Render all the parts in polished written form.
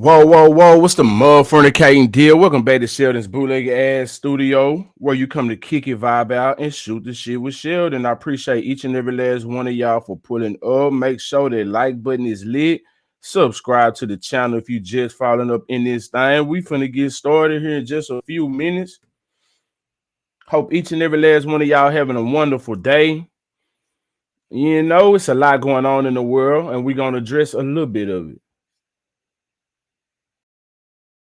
Whoa, whoa, whoa. What's the motherfucking deal? Welcome back to Sheldon's bootleg ass studio, where you come to kick your vibe out and shoot the shit with Sheldon. I appreciate each and every last one of y'all for pulling up. Make sure that like button is lit. Subscribe to the channel if you just following up in this thing. We finna get started here in just a few minutes. Hope each and every last one of y'all having a wonderful day. You know, it's a lot going on in the world, and we're gonna address a little bit of it.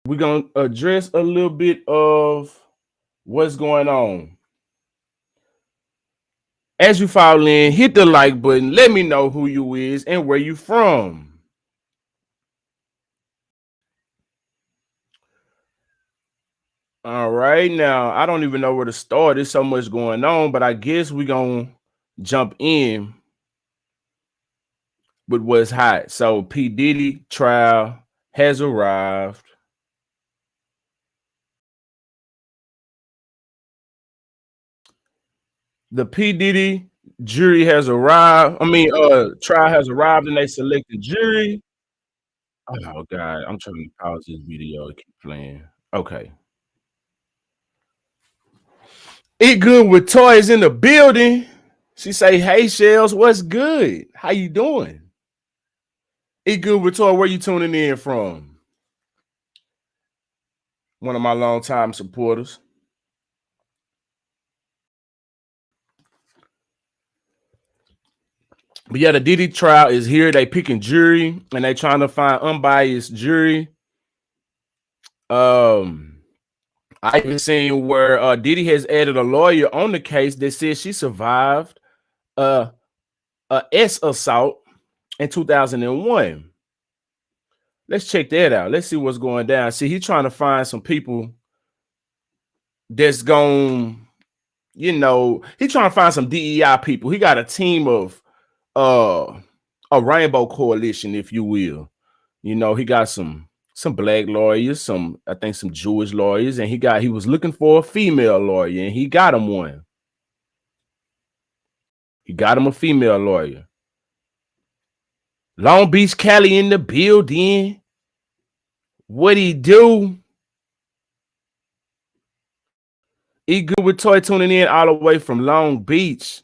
We're gonna address a little bit of what's going on. As you fall in, hit the like button. Let me know who you is and where you from. All right, now I don't even know where to start. There's so much going on, but I guess we're gonna jump in with what's hot. So P. Diddy trial has arrived. The P. Diddy jury has arrived. Trial has arrived and they selected jury. Oh God, I'm trying to pause this video to keep playing. Okay. It good with toys in the building. She say, "Hey Shells, what's good? How you doing?" It good with toy. Where you tuning in from? One of my longtime supporters. But yeah, the Diddy trial is here. They picking jury and they trying to find unbiased jury. I even seen where Diddy has added a lawyer on the case that says she survived a S assault in 2001. Let's check that out. Let's see what's going down. See, he's trying to find some people that's going, he's trying to find some DEI people. He got a team of a rainbow coalition, if you will. He got some black lawyers, I think some Jewish lawyers, and he was looking for a female lawyer, and he got him one. He got him a female lawyer. Long Beach Cali in the building. What he do? He good with Toy tuning in all the way from Long Beach.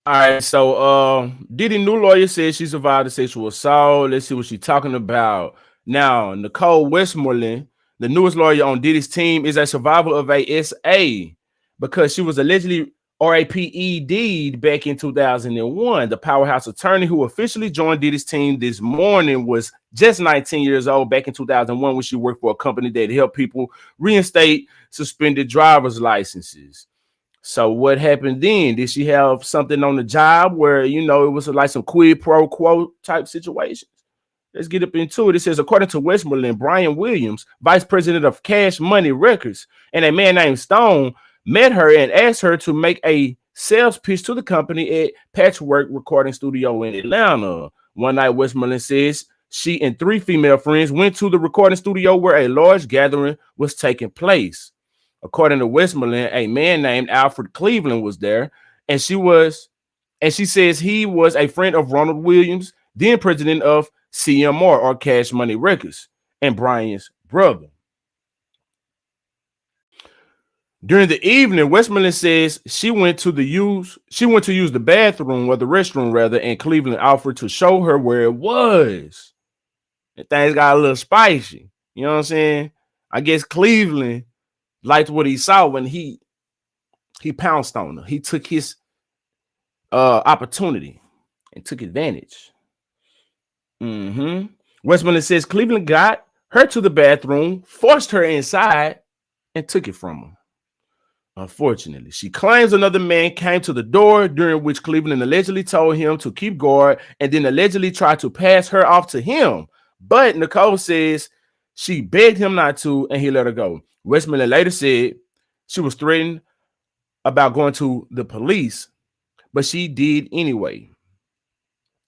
All right, so Diddy new lawyer says she survived a sexual assault. Let's see what she's talking about. Now, Nicole Westmoreland, the newest lawyer on Diddy's team, is a survivor of a SA because she was allegedly RAPED'd back in 2001. The powerhouse attorney who officially joined Diddy's team this morning was just 19 years old back in 2001 when she worked for a company that helped people reinstate suspended driver's licenses. So what happened then? Did she have something on the job where, it was like some quid pro quo type situations? Let's get up into it. It says, according to Westmoreland, Brian Williams, vice president of Cash Money Records, and a man named Stone met her and asked her to make a sales pitch to the company at Patchwork Recording Studio in Atlanta. One night, Westmoreland says she and three female friends went to the recording studio where a large gathering was taking place. According to Westmoreland, a man named Alfred Cleveland was there, and she says he was a friend of Ronald Williams, then president of CMR or Cash Money Records, and Brian's brother. During the evening, Westmoreland says she went to use the bathroom or the restroom rather, and Cleveland offered to show her where it was. And things got a little spicy. You know what I'm saying? I guess Cleveland liked what he saw when he pounced on her. He took his opportunity and took advantage. Westmoreland says Cleveland got her to the bathroom, forced her inside, and took it from her. Unfortunately, she claims another man came to the door, during which Cleveland allegedly told him to keep guard and then allegedly tried to pass her off to him. But Nicole says she begged him not to, and he let her go. Westmoreland later said she was threatened about going to the police, but she did anyway.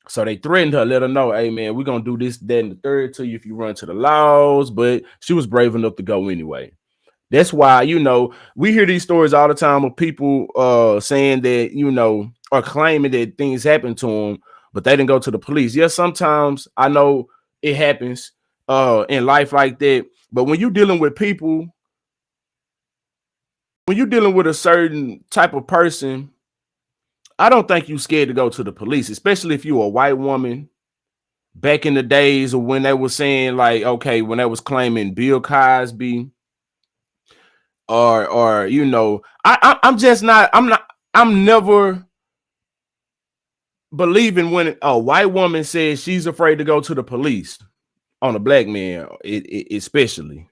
So they threatened her, let her know, hey, man, we're going to do this, that, and the third to you if you run to the laws. But she was brave enough to go anyway. That's why, we hear these stories all the time of people saying that, or claiming that things happen to them. but they didn't go to the police. Yes, sometimes I know it happens in life like that. But when you're dealing with people, when you're dealing with a certain type of person, I don't think you're scared to go to the police, especially if you're a white woman. Back in the days of when they were saying, like, okay, when they was claiming Bill Cosby, or you know, I'm just not, I'm never believing when a white woman says she's afraid to go to the police on a black man, especially.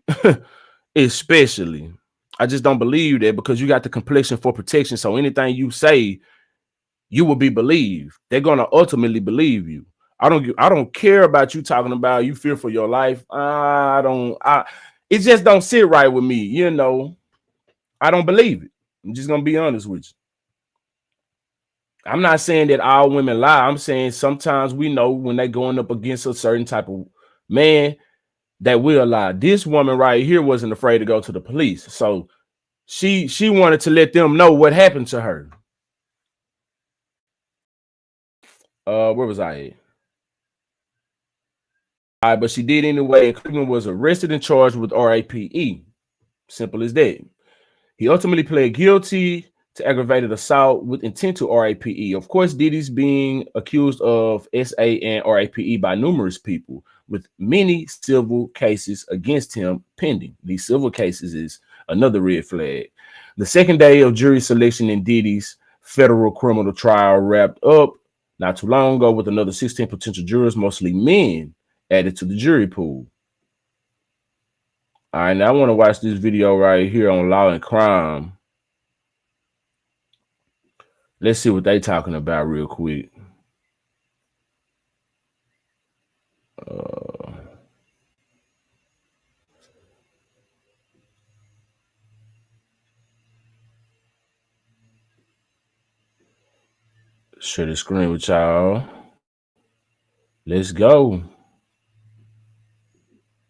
Especially. I just don't believe that, because you got the complexion for protection. So anything you say, you will be believed. They're gonna ultimately believe you. I don't care about you talking about you fear for your life. It just don't sit right with me. You know, I don't believe it. I'm just gonna be honest with you. I'm not saying that all women lie. I'm saying sometimes we know when they're going up against a certain type of man that will lie. This woman right here wasn't afraid to go to the police. So she wanted to let them know what happened to her. Where was I at? All right, but she did anyway, and Cleveland was arrested and charged with RAPE. Simple as that. He ultimately pled guilty to aggravated assault with intent to RAPE. Of course, Diddy's being accused of SA and RAPE by numerous people, with many civil cases against him pending. These civil cases is another red flag. The second day of jury selection in Diddy's federal criminal trial wrapped up not too long ago, with another 16 potential jurors, mostly men, added to the jury pool. All right, now I want to watch this video right here on Law and Crime. Let's see what they talking about real quick. Share the screen with y'all. Let's go.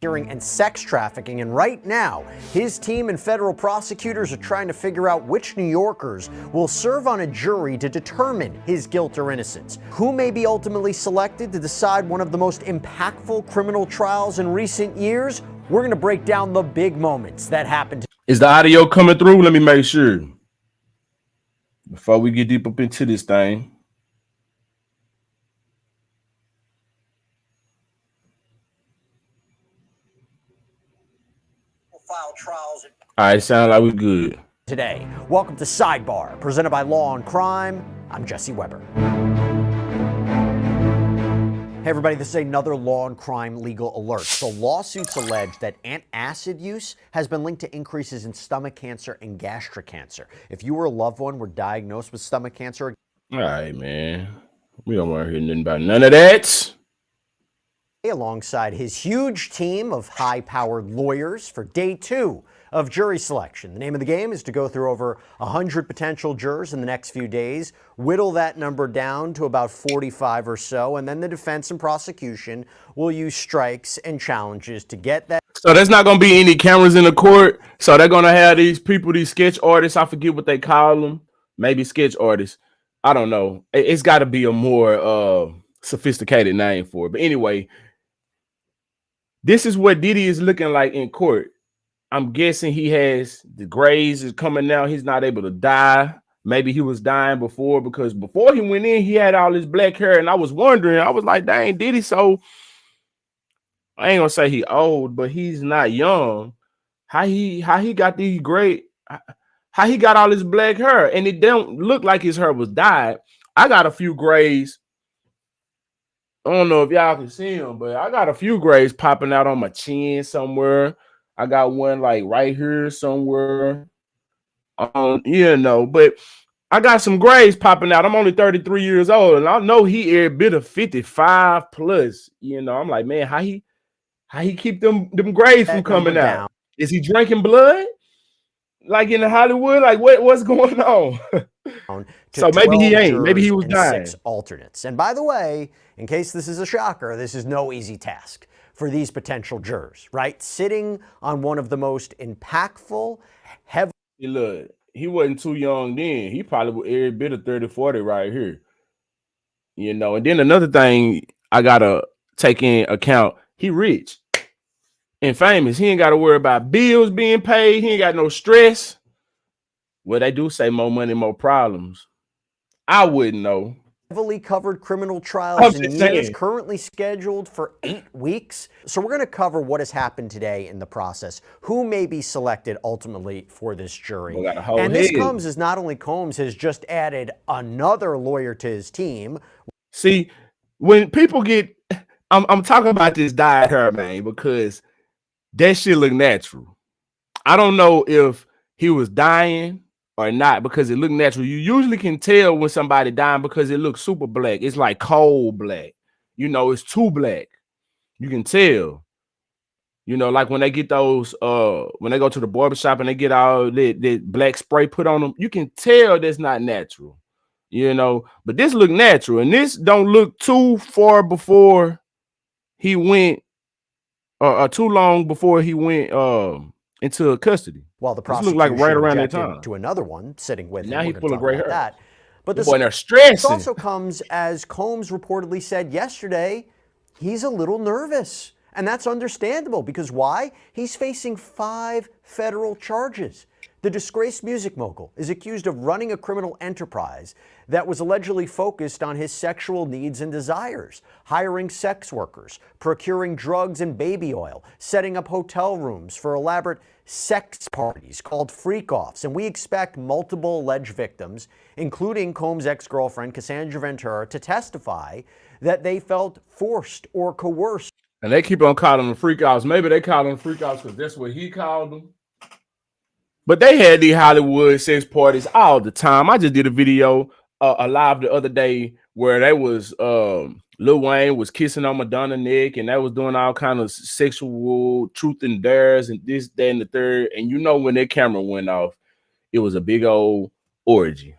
And sex trafficking, and right now his team and federal prosecutors are trying to figure out which New Yorkers will serve on a jury to determine his guilt or innocence. Who may be ultimately selected to decide one of the most impactful criminal trials in recent years? We're going to break down the big moments that happened. Is the audio coming through? Let me make sure before we get deep up into this thing. File trials. All right, sound like we're good. Today, welcome to Sidebar, presented by Law and Crime. I'm Jesse Weber. Hey everybody, this is another Law and Crime legal alert. So lawsuits allege that antacid use has been linked to increases in stomach cancer and gastric cancer. If you or a loved one were diagnosed with stomach cancer... All right, man. We don't want to hear nothing about none of that. Alongside his huge team of high-powered lawyers for day 2 of jury selection. The name of the game is to go through over 100 potential jurors in the next few days, whittle that number down to about 45 or so, and then the defense and prosecution will use strikes and challenges to get that. So there's not going to be any cameras in the court. So they're going to have these people, these sketch artists. I forget what they call them. Maybe sketch artists. I don't know. It's got to be a more sophisticated name for it. But anyway, this is what Diddy is looking like in court. I'm guessing he has the grays is coming out. He's not able to die. Maybe he was dying before, because before he went in, he had all his black hair. And I was wondering, I was like, dang, Diddy, so I ain't gonna say he old, but he's not young. How he got these gray, how he got all his black hair, and it don't look like his hair was dyed. I got a few grays. I don't know if y'all can see them, but I got a few grays popping out on my chin somewhere. I got one like right here somewhere. You know, but I got some grays popping out. I'm only 33 years old, and I know he a bit of 55 plus. You know, I'm like, man, how he keep them grays from coming out? Is he drinking blood? Like in Hollywood? Like what's going on? So maybe he ain't. Maybe he was dying. 6 alternates. And by the way, in case this is a shocker, this is no easy task for these potential jurors, right? Sitting on one of the most impactful, heavy... Look, he wasn't too young then. He probably was every bit of 30, 40 right here. You know, and then another thing I gotta take in account, he rich and famous. He ain't gotta worry about bills being paid. He ain't got no stress. Well, they do say more money, more problems. I wouldn't know. Heavily covered criminal I'm trials in just years, saying. currently scheduled for 8 weeks. So we're going to cover what has happened today in the process, who may be selected ultimately for this jury. We got a whole And this head. comes as not only Combs has just added another lawyer to his team. See, when people get, I'm talking about this dyed hair, man, because that shit look natural. I don't know if he was dying or not because it looked natural. You usually can tell when somebody dying because it looks super black. It's like coal black. You know, it's too black. You can tell. You know, like when they get those, when they go to the barbershop and they get all that black spray put on them, you can tell that's not natural. You know, but this look natural, and this don't look too far before he went, or too long before he went into custody. While the This look like prosecution right around that objected time. to another one sitting with him. Now he We're going to pulling talk gray about hair. that. But The this boy, they're stressing. also comes as Combs reportedly said yesterday, he's a little nervous. And that's understandable because why? He's facing 5 federal charges. The disgraced music mogul is accused of running a criminal enterprise that was allegedly focused on his sexual needs and desires, hiring sex workers, procuring drugs and baby oil, setting up hotel rooms for elaborate sex parties called freak-offs. And we expect multiple alleged victims, including Combs' ex-girlfriend Cassandra Ventura, to testify that they felt forced or coerced. And they keep on calling them freak outs. Maybe they call them freak outs because that's what he called them. But they had these Hollywood sex parties all the time. I just did a video, a live the other day where they was Lil Wayne was kissing on Madonna neck, and they was doing all kind of sexual truth and dares and this, that, and the third. And you know when that camera went off, it was a big old orgy.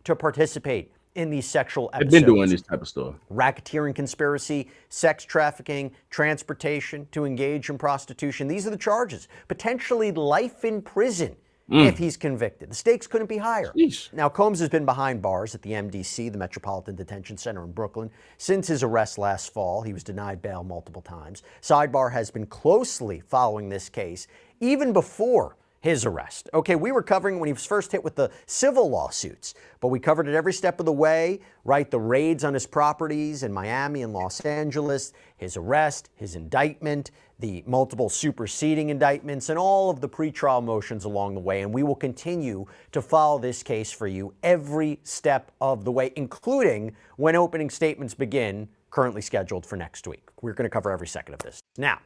To participate in these sexual episodes. They've been doing this type of stuff. Racketeering conspiracy, sex trafficking, transportation to engage in prostitution. These are the charges. Potentially life in prison if he's convicted. The stakes couldn't be higher. Sheesh. Now, Combs has been behind bars at the MDC, the Metropolitan Detention Center in Brooklyn, since his arrest last fall. He was denied bail multiple times. Sidebar has been closely following this case even before his arrest. Okay, we were covering when he was first hit with the civil lawsuits, but we covered it every step of the way, right? The raids on his properties in Miami and Los Angeles, his arrest, his indictment, the multiple superseding indictments, and all of the pretrial motions along the way. And we will continue to follow this case for you every step of the way, including when opening statements begin, currently scheduled for next week. We're going to cover every second of this. Now,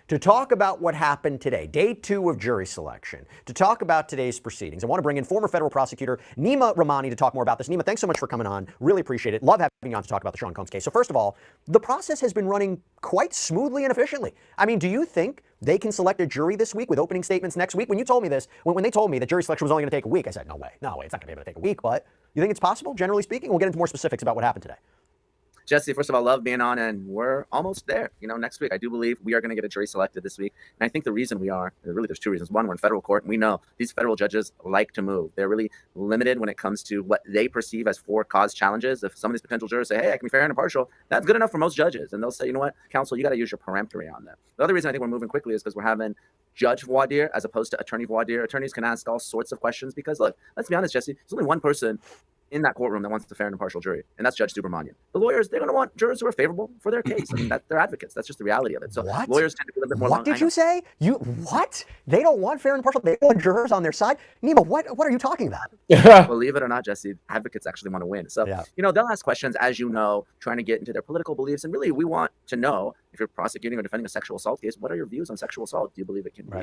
to talk about what happened today, day 2 of jury selection, to talk about today's proceedings, I want to bring in former federal prosecutor Nima Rahmani to talk more about this. Nima, thanks so much for coming on. Really appreciate it. Love having you on to talk about the Sean Combs case. So first of all, the process has been running quite smoothly and efficiently. I mean, do you think they can select a jury this week with opening statements next week? When you told me this, when they told me that jury selection was only going to take a week, I said, no way, it's not going to be able to take a week. But you think it's possible, generally speaking? We'll get into more specifics about what happened today. Jesse, first of all, love being on, and we're almost there. Next week, I do believe we are going to get a jury selected this week. And I think the reason we are, really there's 2 reasons. One, we're in federal court, and we know these federal judges like to move. They're really limited when it comes to what they perceive as for-cause challenges. If some of these potential jurors say, hey, I can be fair and impartial, that's good enough for most judges. And they'll say, you know what, counsel, you got to use your peremptory on that. The other reason I think we're moving quickly is because we're having judge voir dire as opposed to attorney voir dire. Attorneys can ask all sorts of questions because, look, let's be honest, Jesse, there's only one person in that courtroom that wants a fair and impartial jury, and that's Judge Subramanian. The lawyers, they're going to want jurors who are favorable for their case. I mean, they're advocates. That's just the reality of it. So What? lawyers tend to be a little bit more. What did you say? What? They don't want fair and impartial. They want jurors on their side. Nima, what are you talking about? Believe it or not, Jesse, advocates actually want to win. So, Yeah. They'll ask questions, as you know, trying to get into their political beliefs. And really, we want to know, if you're prosecuting or defending a sexual assault case, what are your views on sexual assault? Do you believe it can be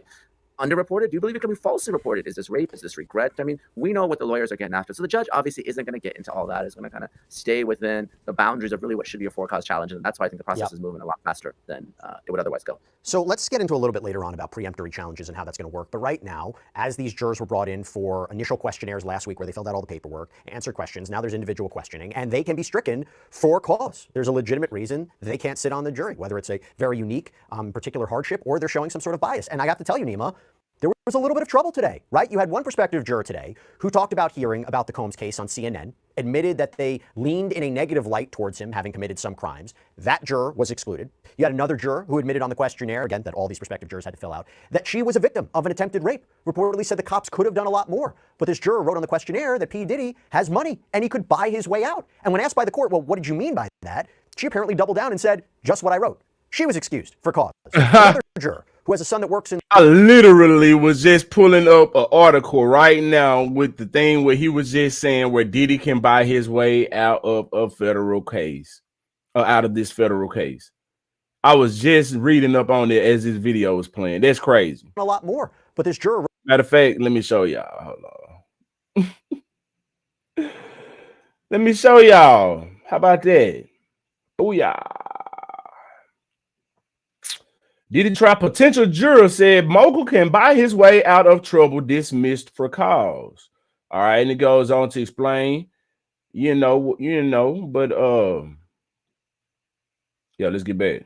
underreported? Do you believe it can be falsely reported? Is this rape? Is this regret? I mean, we know what the lawyers are getting after. So the judge obviously isn't going to get into all that. Is going to kind of stay within the boundaries of really what should be a for-cause challenge. And that's why I think the process is moving a lot faster than it would otherwise go. So let's get into a little bit later on about preemptory challenges and how that's going to work. But right now, as these jurors were brought in for initial questionnaires last week where they filled out all the paperwork, answered questions, now there's individual questioning, and they can be stricken for cause. There's a legitimate reason they can't sit on the jury, whether it's a very unique particular hardship or they're showing some sort of bias. And I got to tell you, Nima, there was a little bit of trouble today, right? You had one prospective juror today who talked about hearing about the Combs case on CNN admitted that they leaned in a negative light towards him having committed some crimes. That juror was excluded. You had another juror who admitted on the questionnaire, again, that all these prospective jurors had to fill out, that she was a victim of an attempted rape. Reportedly said the cops could have done a lot more. But this juror wrote on the questionnaire that P. Diddy has money and he could buy his way out. And when asked by the court, well, what did you mean by that? She apparently doubled down and said, just what I wrote. She was excused for cause. Another juror who has a son that works in... I literally was just pulling up an article right now with the thing where he was just saying where Diddy can buy his way out of a federal case, out of this federal case. I was just reading up on it as this video was playing. That's crazy. A lot more. But this juror... Matter of fact, let me show y'all. Hold on. Let me show y'all. How about that? Booyah. Diddy try potential juror said Mogul can buy his way out of trouble, dismissed for cause. All right, and it goes on to explain, but yeah, let's get back.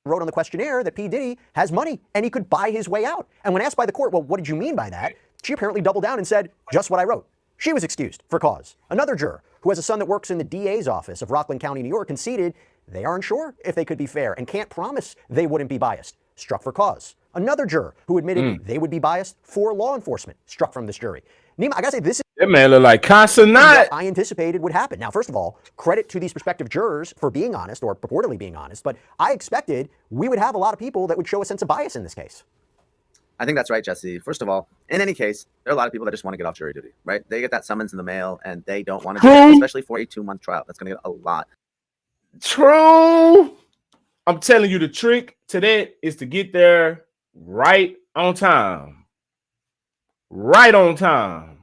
Wrote on the questionnaire that P. Diddy has money and he could buy his way out. And when asked by the court, well, what did you mean by that? She apparently doubled down and said, just what I wrote. She was excused for cause. Another juror who has a son that works in the DA's office of Rockland County, New York, conceded they aren't sure if they could be fair and can't promise they wouldn't be biased. Struck for cause. Another juror who admitted they would be biased for law enforcement. Struck from this jury. Nima, I gotta say, this is that man look like Consonant. I anticipated would happen. Now, first of all, credit to these prospective jurors for being honest or purportedly being honest, but I expected we would have a lot of people that would show a sense of bias in this case. I think that's right, Jesse. First of all, in any case, there are a lot of people that just want to get off jury duty, right? They get that summons in the mail and they don't want to do it, especially for a 2-month trial. That's going to get a lot. True. I'm telling you, the trick to that is to get there right on time. Right on time.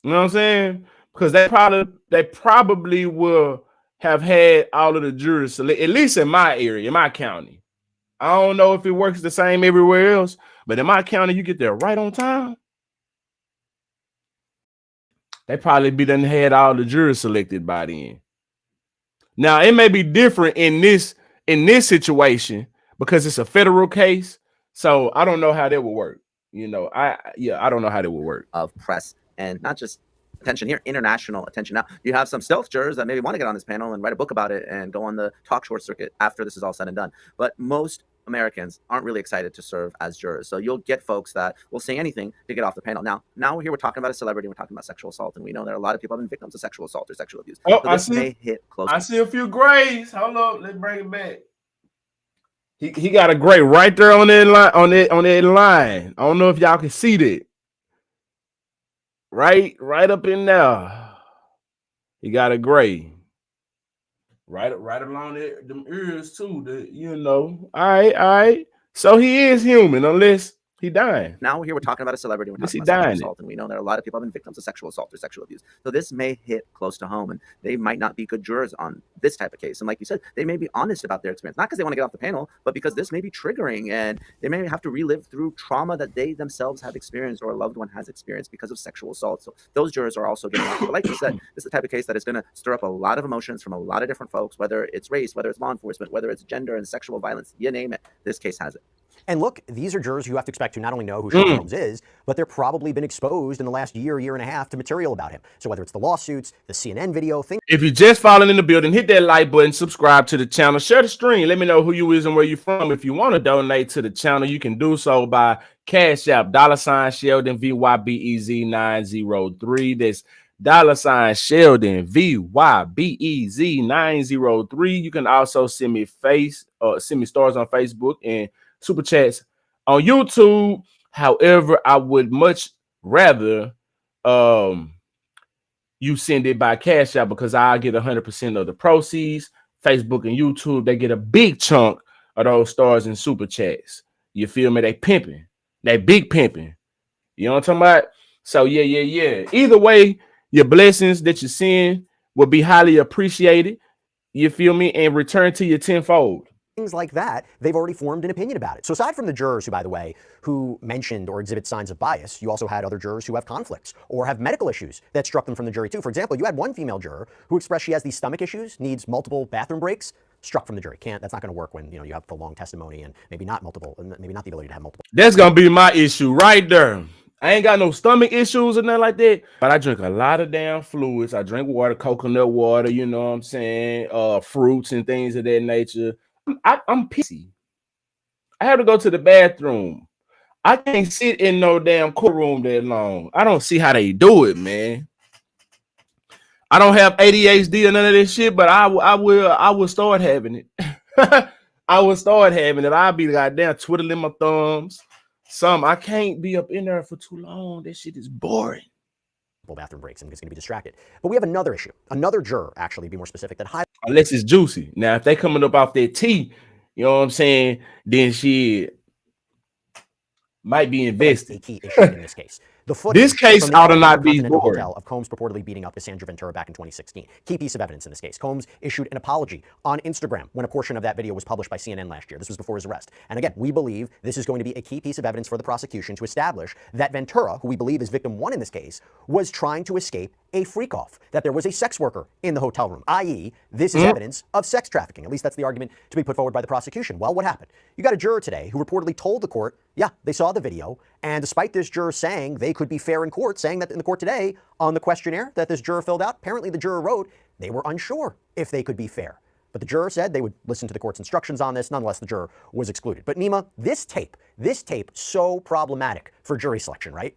You know what I'm saying? Because they probably will have had all of the jurors, at least in my area, in my county. I don't know if it works the same everywhere else, but in my county, you get there right on time. They probably done had all the jurors selected by then. Now, it may be different in this situation because it's a federal case. So I don't know how that would work. I don't know how that would work. Of press and not just attention here, international attention. Now, you have some stealth jurors that maybe want to get on this panel and write a book about it and go on the talk show circuit after this is all said and done. But most Americans aren't really excited to serve as jurors. So you'll get folks that will say anything to get off the panel. Now we're talking about a celebrity. We're talking about sexual assault. And we know there are a lot of people have been victims of sexual assault or sexual abuse. Oh, so this may hit close. I see a few grays. Hold on. Let's bring it back. He got a gray right there on that line. On that line. I don't know if y'all can see that. Right up in there. He got a gray. Right along them ears too. All right. So he is human unless he dying. Now we're talking about a celebrity. We're talking about sexual assault, and we know there are a lot of people have been victims of sexual assault or sexual abuse. So this may hit close to home, and they might not be good jurors on this type of case. And like you said, they may be honest about their experience, not because they want to get off the panel, but because this may be triggering, and they may have to relive through trauma that they themselves have experienced or a loved one has experienced because of sexual assault. So those jurors are also getting off. But like you said, this is the type of case that is going to stir up a lot of emotions from a lot of different folks, whether it's race, whether it's law enforcement, whether it's gender and sexual violence, you name it. This case has it. And look, these are jurors you have to expect to not only know who Sheldon Holmes is, but they're probably been exposed in the last year and a half to material about him. So whether it's the lawsuits, the CNN video, things. If you're just falling in the building, hit that like button, subscribe to the channel, share the stream. Let me know who you is and where you're from. If you want to donate to the channel, you can do so by Cash App, $ Sheldon VYBEZ 903. That's $ Sheldon VYBEZ 903. You can also send me stars on Facebook and super chats on YouTube. However, I would much rather you send it by Cash App because I get 100% of the proceeds. Facebook and YouTube, they get a big chunk of those stars and super chats. You feel me? They pimping. They big pimping. You know what I'm talking about? So yeah. Either way, your blessings that you send will be highly appreciated. You feel me? And return to you tenfold. Things like that, they've already formed an opinion about it. So aside from the jurors who, by the way, who mentioned or exhibit signs of bias, you also had other jurors who have conflicts or have medical issues that struck them from the jury too. For example, you had one female juror who expressed she has these stomach issues, needs multiple bathroom breaks, struck from the jury. That's not going to work when you have the long testimony and maybe not the ability to have multiple. That's going to be my issue right there. I ain't got no stomach issues or nothing like that, but I drink a lot of damn fluids. I drink water, coconut water, you know what I'm saying? Fruits and things of that nature. I'm pissy. I have to go to the bathroom. I can't sit in no damn courtroom that long. I don't see how they do it, man. I don't have ADHD or none of this shit, but I will start having it. I will start having it. I'll be goddamn twiddling my thumbs. I can't be up in there for too long. That shit is boring. Bathroom breaks and is going to be distracted. But we have another issue. Another juror, actually, to be more specific, that unless it's juicy. Now, if they coming up off their tea, you know what I'm saying, then she might be invested. A key issue in this case. The footage this case ought to not be boring. Hotel of Combs purportedly beating up Cassandra Ventura back in 2016. Key piece of evidence in this case. Combs issued an apology on Instagram when a portion of that video was published by CNN last year. This was before his arrest. And again, we believe this is going to be a key piece of evidence for the prosecution to establish that Ventura, who we believe is victim 1 in this case, was trying to escape a freak-off, that there was a sex worker in the hotel room, i.e., this is evidence of sex trafficking. At least that's the argument to be put forward by the prosecution. Well, what happened? You got a juror today who reportedly told the court, yeah, they saw the video, and despite this juror saying they could be fair in court, saying that in the court today on the questionnaire that this juror filled out, apparently the juror wrote they were unsure if they could be fair. But the juror said they would listen to the court's instructions on this. Nonetheless, the juror was excluded. But Nima, this tape, so problematic for jury selection, right?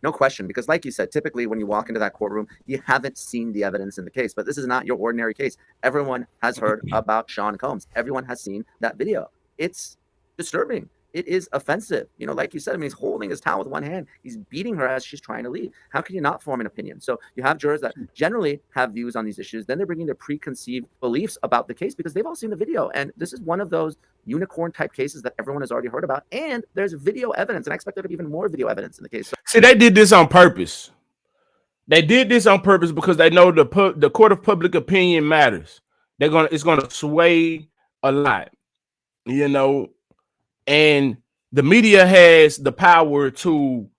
No question, because like you said, typically when you walk into that courtroom, you haven't seen the evidence in the case, but this is not your ordinary case. Everyone has heard about Sean Combs. Everyone has seen that video. It's disturbing. It is offensive. You know, like you said, I mean, he's holding his towel with one hand. He's beating her as she's trying to leave. How can you not form an opinion? So you have jurors that generally have views on these issues. Then they're bringing their preconceived beliefs about the case because they've all seen the video. And this is one of those unicorn type cases that everyone has already heard about. And there's video evidence. And I expect there to be even more video evidence in the case. So see, they did this on purpose. They did this on purpose because they know the court of public opinion matters. It's gonna sway a lot, you know. And the media has the power to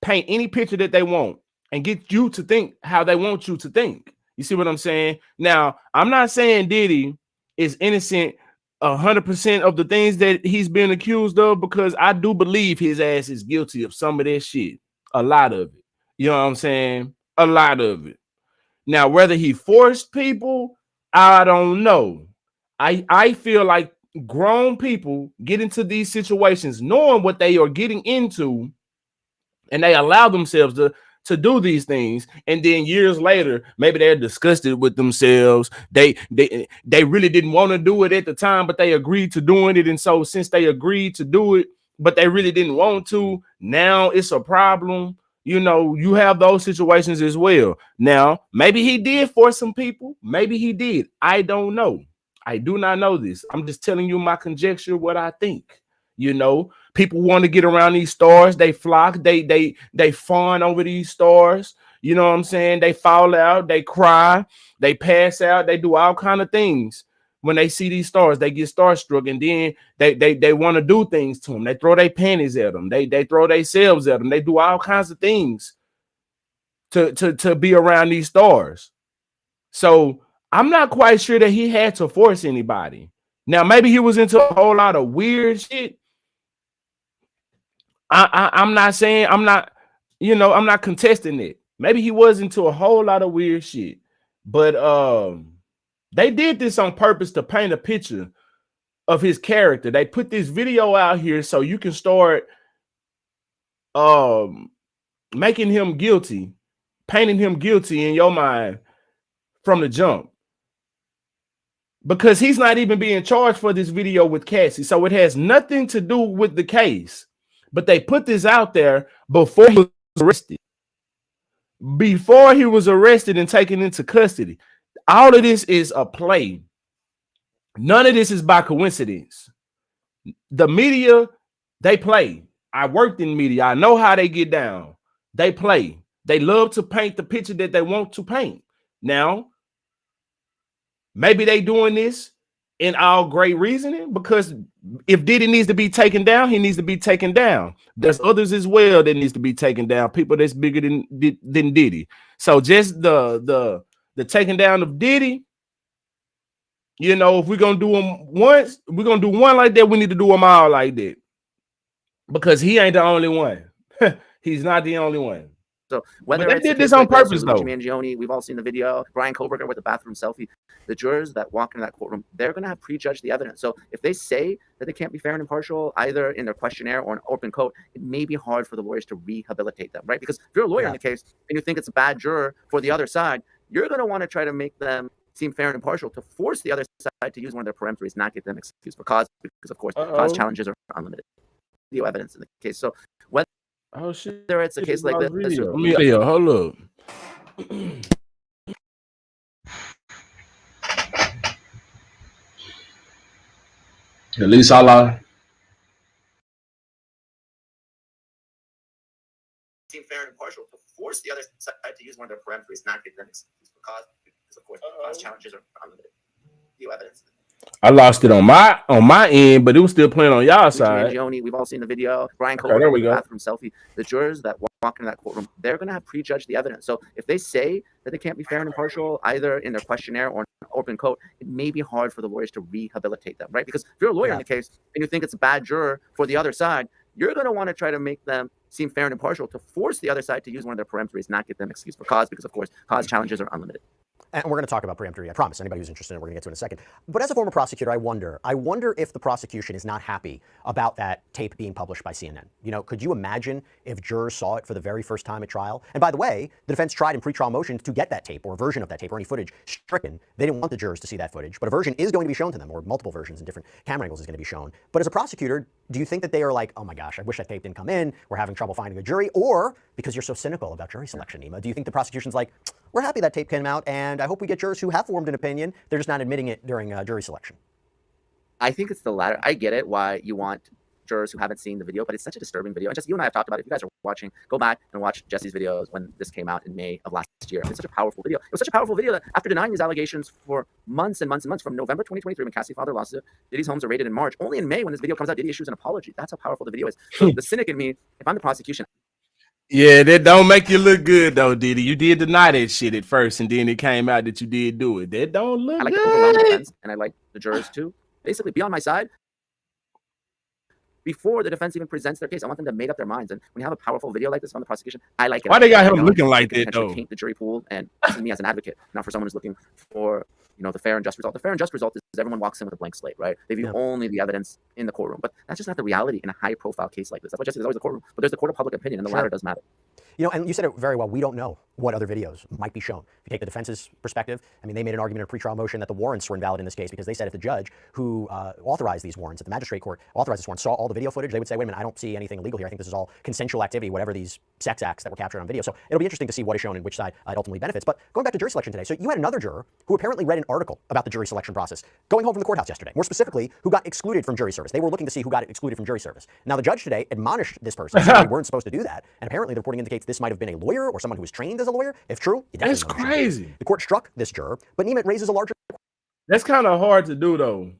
paint any picture that they want and get you to think how they want you to think. You see what I'm saying? Now, I'm not saying Diddy is innocent 100% of the things that he's been accused of, because I do believe his ass is guilty of some of that shit. A lot of it. You know what I'm saying? A lot of it. Now, whether he forced people, I don't know. I feel like grown people get into these situations knowing what they are getting into, and they allow themselves to do these things, and then years later maybe they're disgusted with themselves. They really didn't want to do it at the time, but they agreed to doing it, and so since they agreed to do it but they really didn't want to, now it's a problem. You know, you have those situations as well. Now, maybe he did force some people, maybe he did. I don't know. I do not know this. I'm just telling you my conjecture, what I think. You know, people want to get around these stars. They flock. They fawn over these stars. You know what I'm saying? They fall out. They cry. They pass out. They do all kind of things when they see these stars. They get starstruck, and then they want to do things to them. They throw their panties at them. They throw themselves at them. They do all kinds of things to be around these stars. So I'm not quite sure that he had to force anybody. Now, maybe he was into a whole lot of weird shit. I'm not saying, I'm not contesting it. Maybe he was into a whole lot of weird shit. But they did this on purpose to paint a picture of his character. They put this video out here so you can start making him guilty, painting him guilty in your mind from the jump. Because he's not even being charged for this video with Cassie. So it has nothing to do with the case. But they put this out there before he was arrested. Before he was arrested and taken into custody. All of this is a play. None of this is by coincidence. The media, they play. I worked in media. I know how they get down. They play. They love to paint the picture that they want to paint. Now, maybe they doing this in all great reasoning, because if Diddy needs to be taken down, he needs to be taken down. There's others as well that needs to be taken down, people that's bigger than Diddy. So just the taking down of Diddy, you know, if we're gonna do them once, we're gonna do one like that, we need to do them all like that, because he ain't the only one. He He's not the only one. So whether they it's did a case this on like purpose, Luigi though. Mangione, we've all seen the video, Brian Koberger with the bathroom selfie, the jurors that walk into that courtroom, they're going to have prejudged the evidence. So if they say that they can't be fair and impartial, either in their questionnaire or an open court, it may be hard for the lawyers to rehabilitate them, right? Because if you're a lawyer in the case and you think it's a bad juror for the other side, you're going to want to try to make them seem fair and impartial to force the other side to use one of their peremptories, not give them excuse for cause, because of course, cause challenges are unlimited. Video evidence in the case. So whether it's a case like this, hold up. At least seem fair and impartial to force the other side to use one of their parameters, not give them excuse for cause, because of course, cause challenges are unlimited. Video evidence. I lost it on my end, but it was still playing on y'all side. Mangione, we've all seen the video. Brian Koberger, there we go. Bathroom selfie. The jurors that walk into that courtroom, they're going to have prejudged the evidence. So if they say that they can't be fair and impartial, either in their questionnaire or an open court, it may be hard for the lawyers to rehabilitate them, right? Because if you're a lawyer in the case and you think it's a bad juror for the other side, you're going to want to try to make them seem fair and impartial to force the other side to use one of their peremptories, not give them excuse for cause, because of course, cause challenges are unlimited. And we're going to talk about peremptory, I promise. Anybody who's interested in it, we're going to get to it in a second. But as a former prosecutor, I wonder if the prosecution is not happy about that tape being published by CNN. You know, could you imagine if jurors saw it for the very first time at trial? And by the way, the defense tried in pretrial motions to get that tape or a version of that tape or any footage stricken. They didn't want the jurors to see that footage, but a version is going to be shown to them, or multiple versions in different camera angles is going to be shown. But as a prosecutor, do you think that they are like, oh my gosh, I wish that tape didn't come in, we're having trouble finding a jury? Or, because you're so cynical about jury selection, Nima, do you think the prosecution's like, we're happy that tape came out, and I hope we get jurors who have formed an opinion, they're just not admitting it during jury selection? I think it's the latter. I get it why you want jurors who haven't seen the video, but it's such a disturbing video. And just you and I have talked about it. If you guys are watching, go back and watch Jesse's videos when this came out in May of last year. It's such a powerful video. It was such a powerful video that after denying these allegations for months and months and months, from November 2023 when Cassie filed her lawsuit, Diddy's homes are raided in March. Only in May when this video comes out, Diddy issues an apology. That's how powerful the video is. So the cynic in me, if I'm the prosecution, yeah, that don't make you look good though, Diddy. You did deny that shit at first, and then it came out that you did do it. That don't look I like good. the overwhelming defense, and I like the jurors too. Basically, be on my side before the defense even presents their case. I want them to make up their minds. And when you have a powerful video like this from the prosecution, I like it. Why they got him looking like that though? Paint the jury pool, and me as an advocate, not for someone who's looking for, you know, the fair and just result. The fair and just result is everyone walks in with a blank slate, right? They view only the evidence in the courtroom, but that's just not the reality in a high-profile case like this. That's why Jesse, there's always a courtroom, but there's the court of public opinion, and the latter does matter. You know, and you said it very well. We don't know what other videos might be shown. If you take the defense's perspective, I mean, they made an argument in a pretrial motion that the warrants were invalid in this case because they said if the judge who authorized these warrants at the magistrate court authorized this warrant saw all the video footage, they would say, wait a minute, I don't see anything illegal here. I think this is all consensual activity, whatever these sex acts that were captured on video. So it'll be interesting to see what is shown and which side it ultimately benefits. But going back to jury selection today, so you had another juror who apparently read an article about the jury selection process going home from the courthouse yesterday. More specifically, who got excluded from jury service. They were looking to see who got excluded from jury service. Now, the judge today admonished this person, saying they weren't supposed to do that. And apparently, the reporting indicates this might have been a lawyer or someone who was trained as a lawyer. If true, that's crazy. The court struck this juror, but Neiman raises a larger. That's kind of hard to do, though.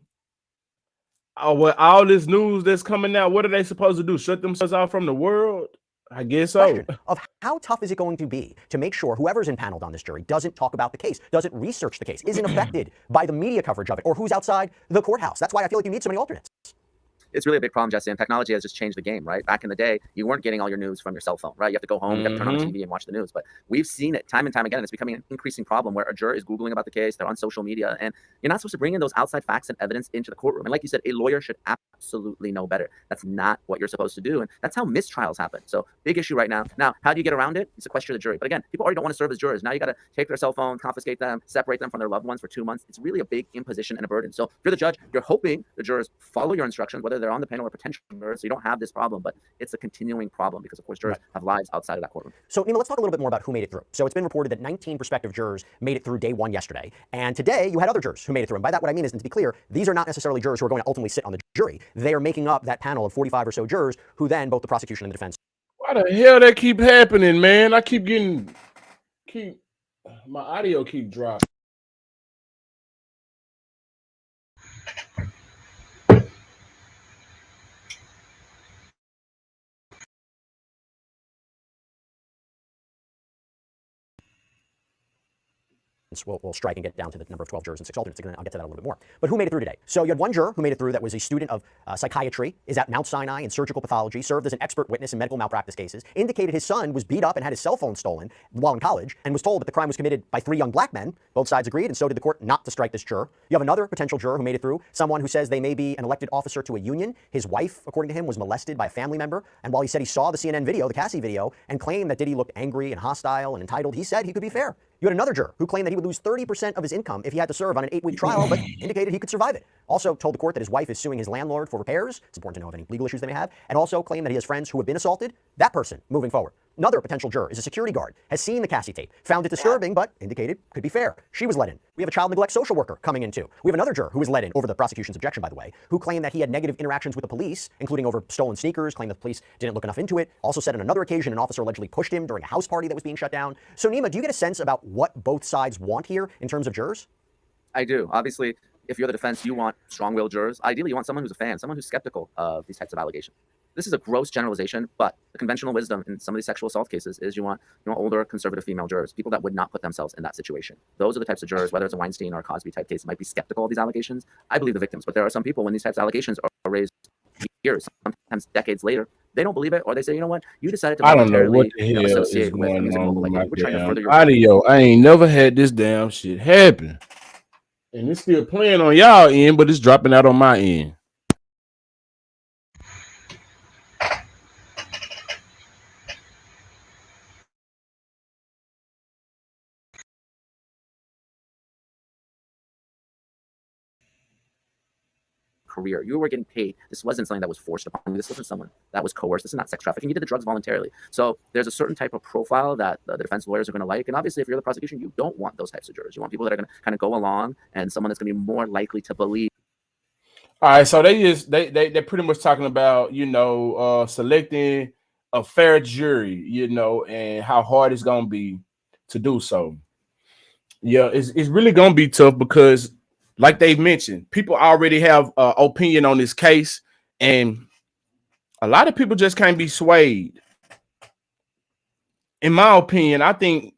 With all this news that's coming out, what are they supposed to do? Shut themselves out from the world? I guess so. Of how tough is it going to be to make sure whoever's impaneled on this jury doesn't talk about the case, doesn't research the case, isn't affected by the media coverage of it, or who's outside the courthouse? That's why I feel like you need so many alternates. It's really a big problem, Jesse, and technology has just changed the game, right? Back in the day, you weren't getting all your news from your cell phone, right? You have to go home, you have to turn on the TV and watch the news. But we've seen it time and time again, and it's becoming an increasing problem where a juror is Googling about the case, they're on social media, and you're not supposed to bring in those outside facts and evidence into the courtroom. And like you said, a lawyer should absolutely know better. That's not what you're supposed to do, and that's how mistrials happen. So big issue right now. Now, how do you get around it? You sequester the jury. But again, people already don't want to serve as jurors. Now you got to take their cell phone, confiscate them, separate them from their loved ones for 2 months. It's really a big imposition and a burden. So if you're the judge, you're hoping the jurors follow your instructions, whether they're on the panel or potential jurors, so you don't have this problem, but it's a continuing problem because, of course, jurors have lives outside of that courtroom. So, Nima, let's talk a little bit more about who made it through. So it's been reported that 19 prospective jurors made it through day one yesterday, and today you had other jurors who made it through. And by that, what I mean is, and to be clear, these are not necessarily jurors who are going to ultimately sit on the jury. They are making up that panel of 45 or so jurors who then both the prosecution and the defense. Why the hell that keep happening, man? I keep my audio keep dropping. Republicans will strike and get down to the number of 12 jurors and 6 alternates. I'll get to that a little bit more. But who made it through today? So you had one juror who made it through that was a student of psychiatry, is at Mount Sinai in surgical pathology, served as an expert witness in medical malpractice cases, indicated his son was beat up and had his cell phone stolen while in college, and was told that the crime was committed by 3 young black men. Both sides agreed, and so did the court not to strike this juror. You have another potential juror who made it through, someone who says they may be an elected officer to a union. His wife, according to him, was molested by a family member, and while he said he saw the CNN video, the Cassie video, and claimed that Diddy looked angry and hostile and entitled, he said he could be fair. You had another juror who claimed that he would lose 30% of his income if he had to serve on an 8-week trial, but indicated he could survive it. Also told the court that his wife is suing his landlord for repairs. It's important to know of any legal issues they may have. And also claimed that he has friends who have been assaulted. That person, moving forward. Another potential juror is a security guard, has seen the Cassie tape, found it disturbing, but indicated could be fair. She was let in. We have a child neglect social worker coming in too. We have another juror who was let in over the prosecution's objection, by the way, who claimed that he had negative interactions with the police, including over stolen sneakers, claimed that the police didn't look enough into it. Also said on another occasion an officer allegedly pushed him during a house party that was being shut down. So Nima, do you get a sense about what both sides want here in terms of jurors? I do. Obviously, if you're the defense, you want strong-willed jurors. Ideally, you want someone who's a fan, someone who's skeptical of these types of allegations. This is a gross generalization, but the conventional wisdom in some of these sexual assault cases is you want older, conservative female jurors, people that would not put themselves in that situation. Those are the types of jurors, whether it's a Weinstein or a Cosby type case, might be skeptical of these allegations. I believe the victims, but there are some people when these types of allegations are raised years, sometimes decades later, they don't believe it, or they say, you know what, you decided to voluntarily associate with music mobile like we're trying to further your audio. I ain't never had this damn shit happen. And it's still playing on y'all end, but it's dropping out on my end. career. You were getting paid. This wasn't something that was forced upon you. This wasn't someone that was coerced. This is not sex trafficking. You did the drugs voluntarily. So there's a certain type of profile that the defense lawyers are going to like. And obviously, if you're the prosecution, you don't want those types of jurors. You want people that are going to kind of go along and someone that's going to be more likely to believe. All right, so they're pretty much talking about, selecting a fair jury, and how hard it's gonna be to do so. Yeah, it's really gonna be tough because, like they've mentioned, people already have opinion on this case, and a lot of people just can't be swayed. In my opinion, I think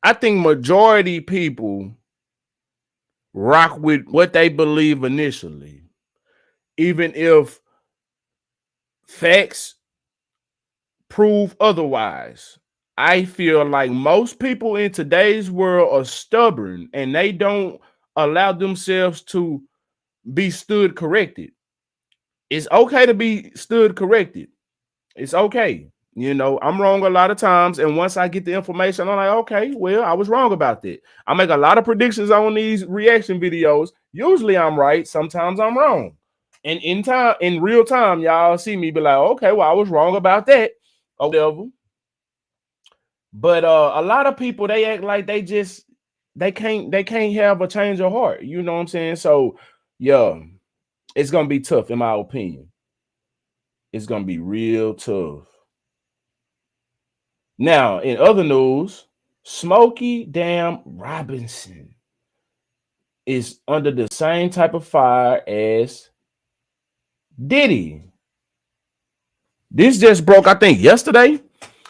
majority people rock with what they believe initially, even if facts prove otherwise. I feel like most people in today's world are stubborn and they don't allow themselves to be stood corrected. It's okay to be stood corrected. It's okay. I'm wrong a lot of times. And once I get the information, I'm like, okay, well, I was wrong about that. I make a lot of predictions on these reaction videos. Usually I'm right. Sometimes I'm wrong. And in real time, y'all see me be like, okay, well, I was wrong about that. Or whatever. But a lot of people, they act like they can't have a change of heart. You know what I'm saying? So yeah, it's gonna be tough, in my opinion. It's gonna be real tough. Now, in other news, Smokey damn Robinson is under the same type of fire as Diddy. This just broke, I think, yesterday.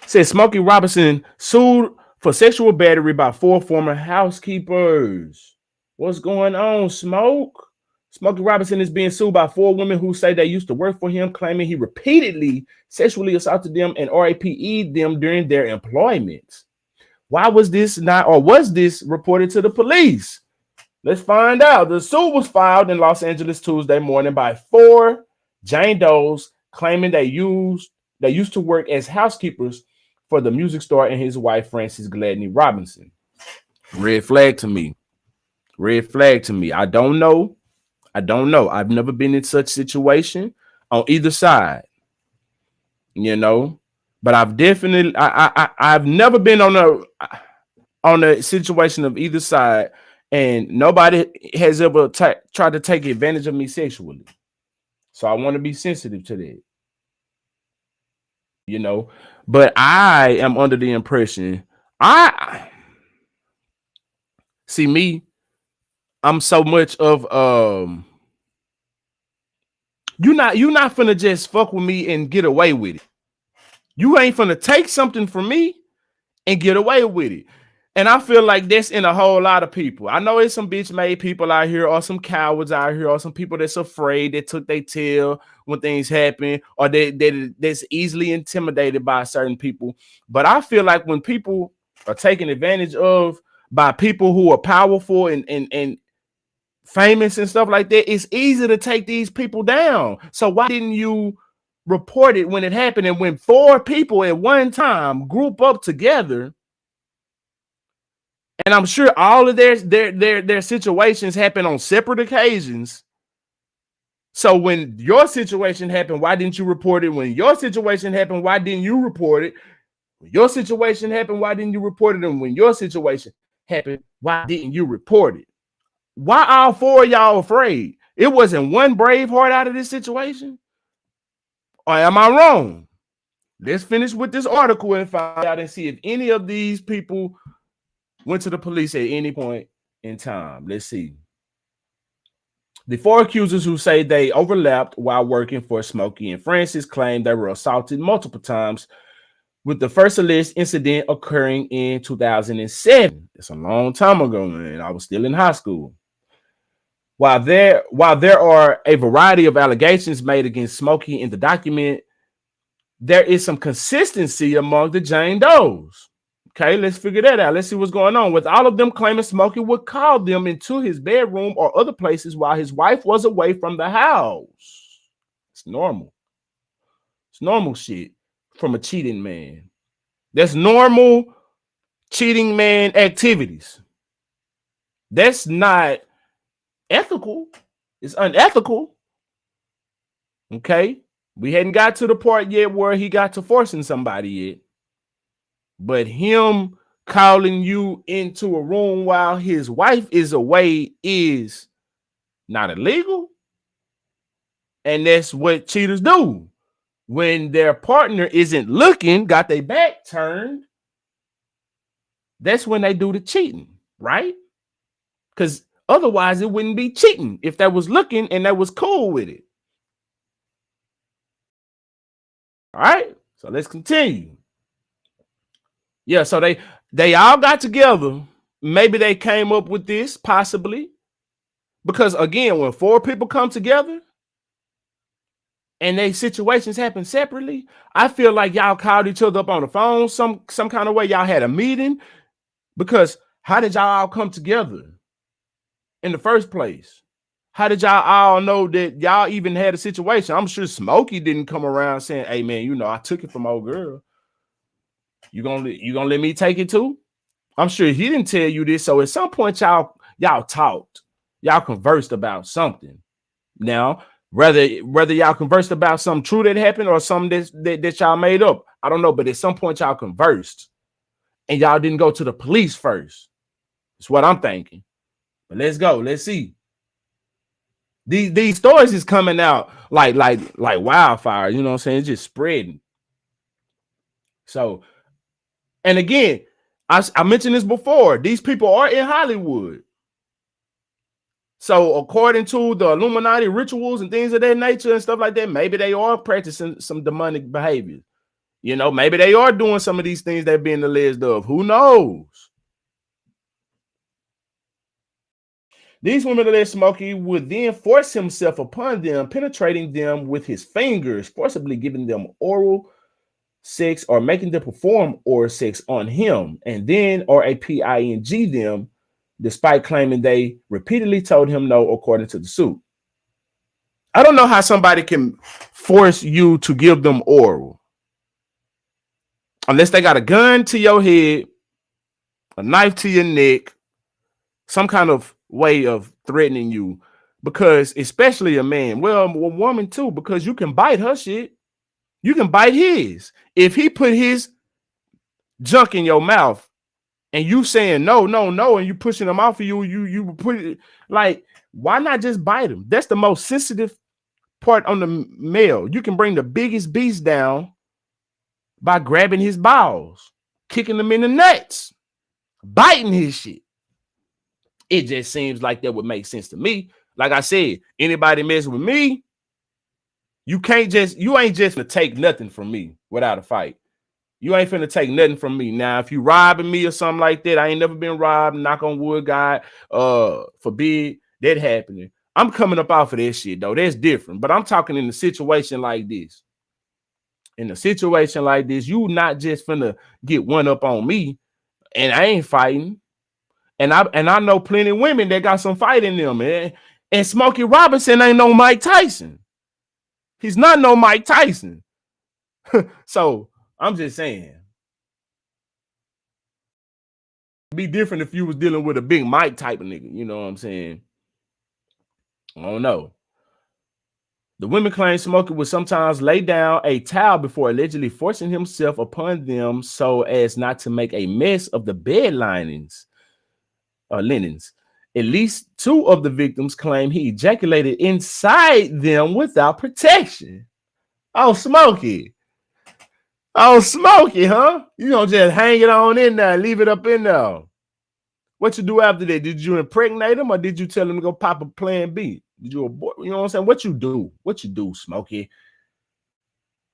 Said Smokey Robinson sued for sexual battery by 4 former housekeepers. What's going on, Smoke? Smokey Robinson is being sued by 4 women who say they used to work for him, claiming he repeatedly sexually assaulted them and RAPE'd them during their employment. Why was this reported to the police? Let's find out. The suit was filed in Los Angeles Tuesday morning by 4 Jane Does, claiming they used to work as housekeepers for the music star and his wife, Frances Gladney Robinson. Red flag to me. Red flag to me. I don't know. I've never been in such situation on either side, but I've definitely, I've never been on a situation of either side, and nobody has ever tried to take advantage of me sexually. So I want to be sensitive to that. But I am under the impression I'm so much of you're not finna just fuck with me and get away with it. You ain't finna take something from me and get away with it. And I feel like that's in a whole lot of people. I know it's some bitch-made people out here, or some cowards out here, or some people that's afraid that took their tail when things happen, or that's easily intimidated by certain people. But I feel like when people are taken advantage of by people who are powerful and famous and stuff like that, it's easy to take these people down. So why didn't you report it when it happened? And when 4 people at one time group up together, and I'm sure all of their situations happen on separate occasions. So when your situation happened, why didn't you report it? When your situation happened, why didn't you report it? When your situation happened, why didn't you report it? And when your situation happened, why didn't you report it? Why all 4 of y'all afraid? It wasn't one brave heart out of this situation? Or am I wrong? Let's finish with this article and find out and see if any of these people went to the police at any point in time. Let's see. The 4 accusers who say they overlapped while working for Smokey and Francis claimed they were assaulted multiple times, with the first alleged incident occurring in 2007. It's a long time ago, man. I was still in high school. While there are a variety of allegations made against Smokey in the document, there is some consistency among the Jane Does. Okay, let's figure that out. Let's see what's going on. With all of them claiming Smokey would call them into his bedroom or other places while his wife was away from the house. It's normal. It's normal shit from a cheating man. That's normal cheating man activities. That's not ethical. It's unethical. Okay, we hadn't got to the part yet where he got to forcing somebody yet. But him calling you into a room while his wife is away is not illegal. And that's what cheaters do. When their partner isn't looking, got their back turned, that's when they do the cheating, right? Because otherwise it wouldn't be cheating if they was looking and they was cool with it. All right, so let's continue. Yeah, so they all got together. Maybe they came up with this, possibly. Because again, when 4 people come together and they situations happen separately, I feel like y'all called each other up on the phone some kind of way. Y'all had a meeting. Because how did y'all all come together in the first place? How did y'all all know that y'all even had a situation? I'm sure Smokey didn't come around saying, hey man, you know, I took it from old girl. You gonna let me take it too? I'm sure he didn't tell you this. So at some point, y'all talked, y'all conversed about something. Now, whether y'all conversed about something true that happened or something that y'all made up, I don't know. But at some point, y'all conversed, and y'all didn't go to the police first. That's what I'm thinking. But let's go. Let's see. These stories is coming out like wildfire. You know what I'm saying? It's just spreading. So. And again, I mentioned this before. These people are in Hollywood. So according to the Illuminati rituals and things of that nature and stuff like that, maybe they are practicing some demonic behavior. You know, maybe they are doing some of these things they're being alleged of. Who knows? These women alleged Smokey would then force himself upon them, penetrating them with his fingers, forcibly giving them oral sex or making them perform oral sex on him, and then raping them, despite claiming they repeatedly told him no, according to the suit. I don't know how somebody can force you to give them oral unless they got a gun to your head, a knife to your neck, some kind of way of threatening you. Because especially a man, well, a woman too, because you can bite her shit. You can bite his. If he put his junk in your mouth and you saying no, and you pushing him off of you put it like, why not just bite him? That's the most sensitive part on the male. You can bring the biggest beast down by grabbing his balls, kicking them in the nuts, biting his shit. It just seems like that would make sense to me. Like I said, anybody mess with me, you ain't just gonna take nothing from me without a fight. You ain't finna take nothing from me. Now, if you robbing me or something like that, I ain't never been robbed. Knock on wood, God, forbid that happening. I'm coming up off of that shit, though. That's different. But I'm talking in a situation like this. In a situation like this, you not just finna get one up on me, and I ain't fighting. And I know plenty of women that got some fight in them, man. And Smokey Robinson ain't no Mike Tyson. He's not no Mike Tyson. So I'm just saying. It'd be different if you was dealing with a big Mike type of nigga. You know what I'm saying? I don't know. The women claim Smokey would sometimes lay down a towel before allegedly forcing himself upon them so as not to make a mess of the bed linings or linens. At least 2 of the victims claim he ejaculated inside them without protection. Oh, Smokey. Oh, Smokey, huh? You don't just hang it on in there, leave it up in there. What you do after that? Did you impregnate him or did you tell him to go pop a plan B? Did you abort? You know what I'm saying? What you do? What you do, Smokey?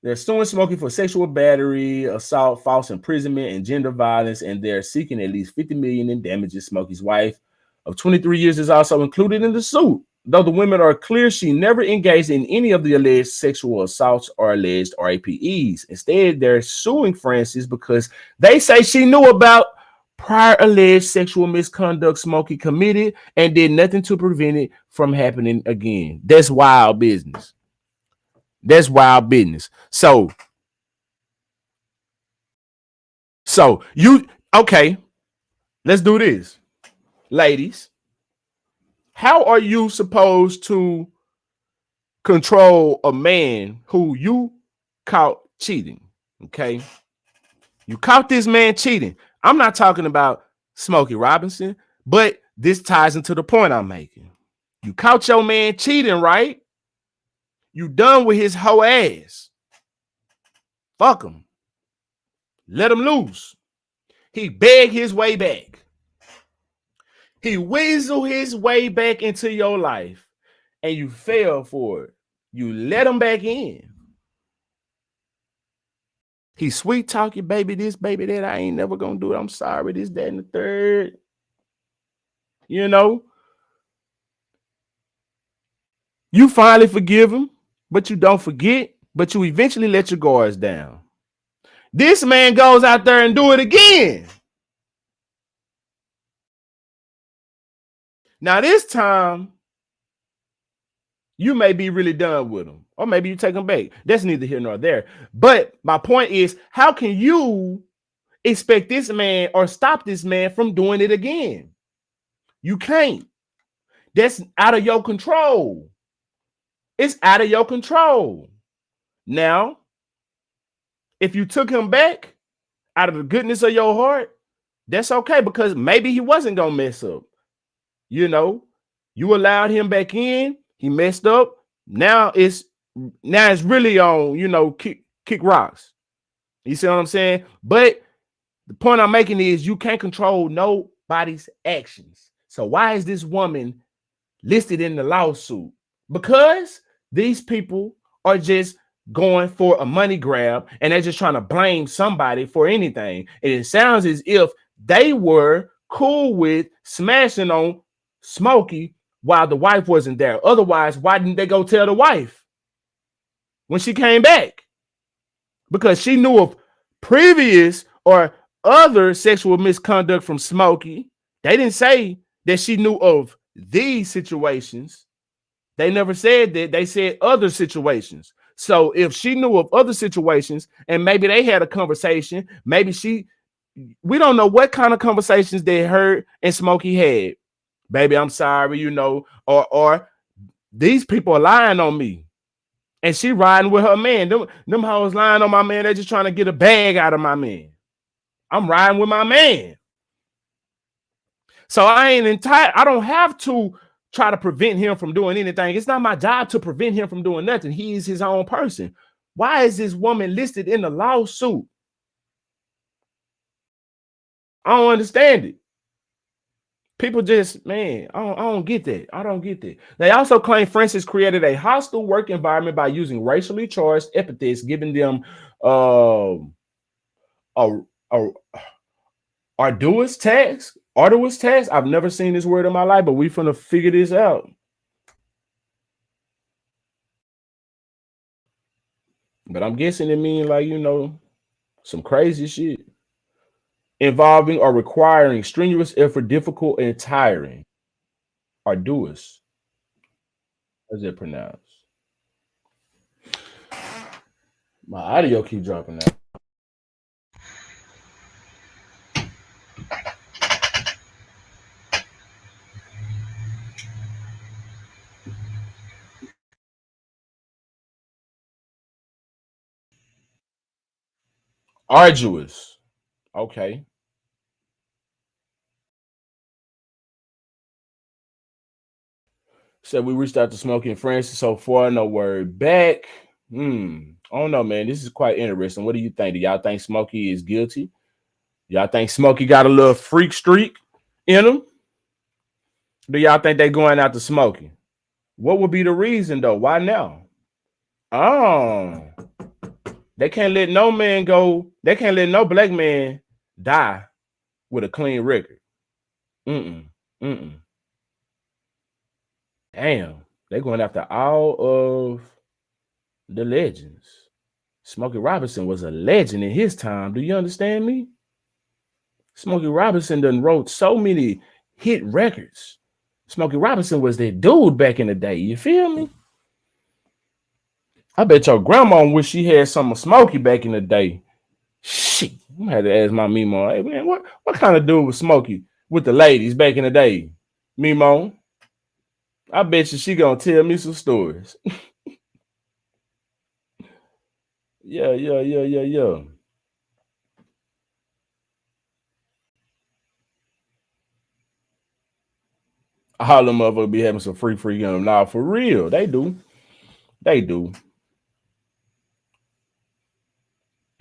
They're suing Smokey for sexual battery, assault, false imprisonment, and gender violence, and they're seeking at least $50 million in damages. Smokey's wife of 23 years is also included in the suit. Though the women are clear she never engaged in any of the alleged sexual assaults or alleged RAPEs. Instead, they're suing Francis because they say she knew about prior alleged sexual misconduct Smokey committed and did nothing to prevent it from happening again. That's wild business. That's wild business. So you, okay, let's do this. Ladies, how are you supposed to control a man who you caught cheating? Okay. You caught this man cheating. I'm not talking about Smokey Robinson, but this ties into the point I'm making. You caught your man cheating, right? You done with his whole ass. Fuck him. Let him loose. He begged his way back. He weaseled his way back into your life, and you fell for it. You let him back in. He sweet talking, baby this, baby that. I ain't never gonna do it. I'm sorry, this, that, and the third. You know, you finally forgive him, but you don't forget, but you eventually let your guards down. This man goes out there and do it again. Now, this time, you may be really done with him, or maybe you take him back. That's neither here nor there. But my point is, how can you expect this man or stop this man from doing it again? You can't. That's out of your control. It's out of your control. Now, if you took him back out of the goodness of your heart, that's okay, because maybe he wasn't going to mess up. You know, you allowed him back in. He messed up. Now it's really on, you know, kick rocks. You see what I'm saying? But the point I'm making is you can't control nobody's actions. So why is this woman listed in the lawsuit? Because these people are just going for a money grab and they're just trying to blame somebody for anything. And it sounds as if they were cool with smashing on Smokey while the wife wasn't there. Otherwise, why didn't they go tell the wife when she came back? Because she knew of previous or other sexual misconduct from Smokey. They didn't say that she knew of these situations. They never said that. They said other situations. So if she knew of other situations and maybe they had a conversation, maybe we don't know what kind of conversations they heard and Smokey had. Baby, I'm sorry, you know, or these people are lying on me. And she riding with her man. Them hoes lying on my man. They're just trying to get a bag out of my man. I'm riding with my man. So I ain't entitled. I don't have to try to prevent him from doing anything. It's not my job to prevent him from doing nothing. He is his own person. Why is this woman listed in the lawsuit? I don't understand it. People just, man, I don't get that. I don't get that. They also claim Francis created a hostile work environment by using racially charged epithets, giving them a, a arduous task. Arduous task. I've never seen this word in my life, but we finna figure this out. But I'm guessing it means like, some crazy shit involving or requiring strenuous effort, difficult and tiring. Arduous. How's it pronounced? My audio keep dropping out. Arduous. Okay. So we reached out to Smokey and Francis so far. No word back. I don't know, man. This is quite interesting. What do you think? Do y'all think Smokey is guilty? Y'all think Smokey got a little freak streak in him? Do y'all think they going after Smokey? What would be the reason though? Why now? Oh, they can't let no man go. They can't let no black man die with a clean record. Mm-mm. Damn, they going after all of the legends. Smokey Robinson was a legend in his time. Do you understand me? Smokey Robinson done wrote so many hit records. Smokey Robinson was that dude back in the day. You feel me? I bet your grandma wish she had some of Smokey back in the day. Shit, I had to ask my Mimo, hey man, what kind of dude was Smokey with the ladies back in the day? Mimo, I bet you she gonna tell me some stories. Yeah. All them motherfuckers be having some free gun. Nah, for real, they do.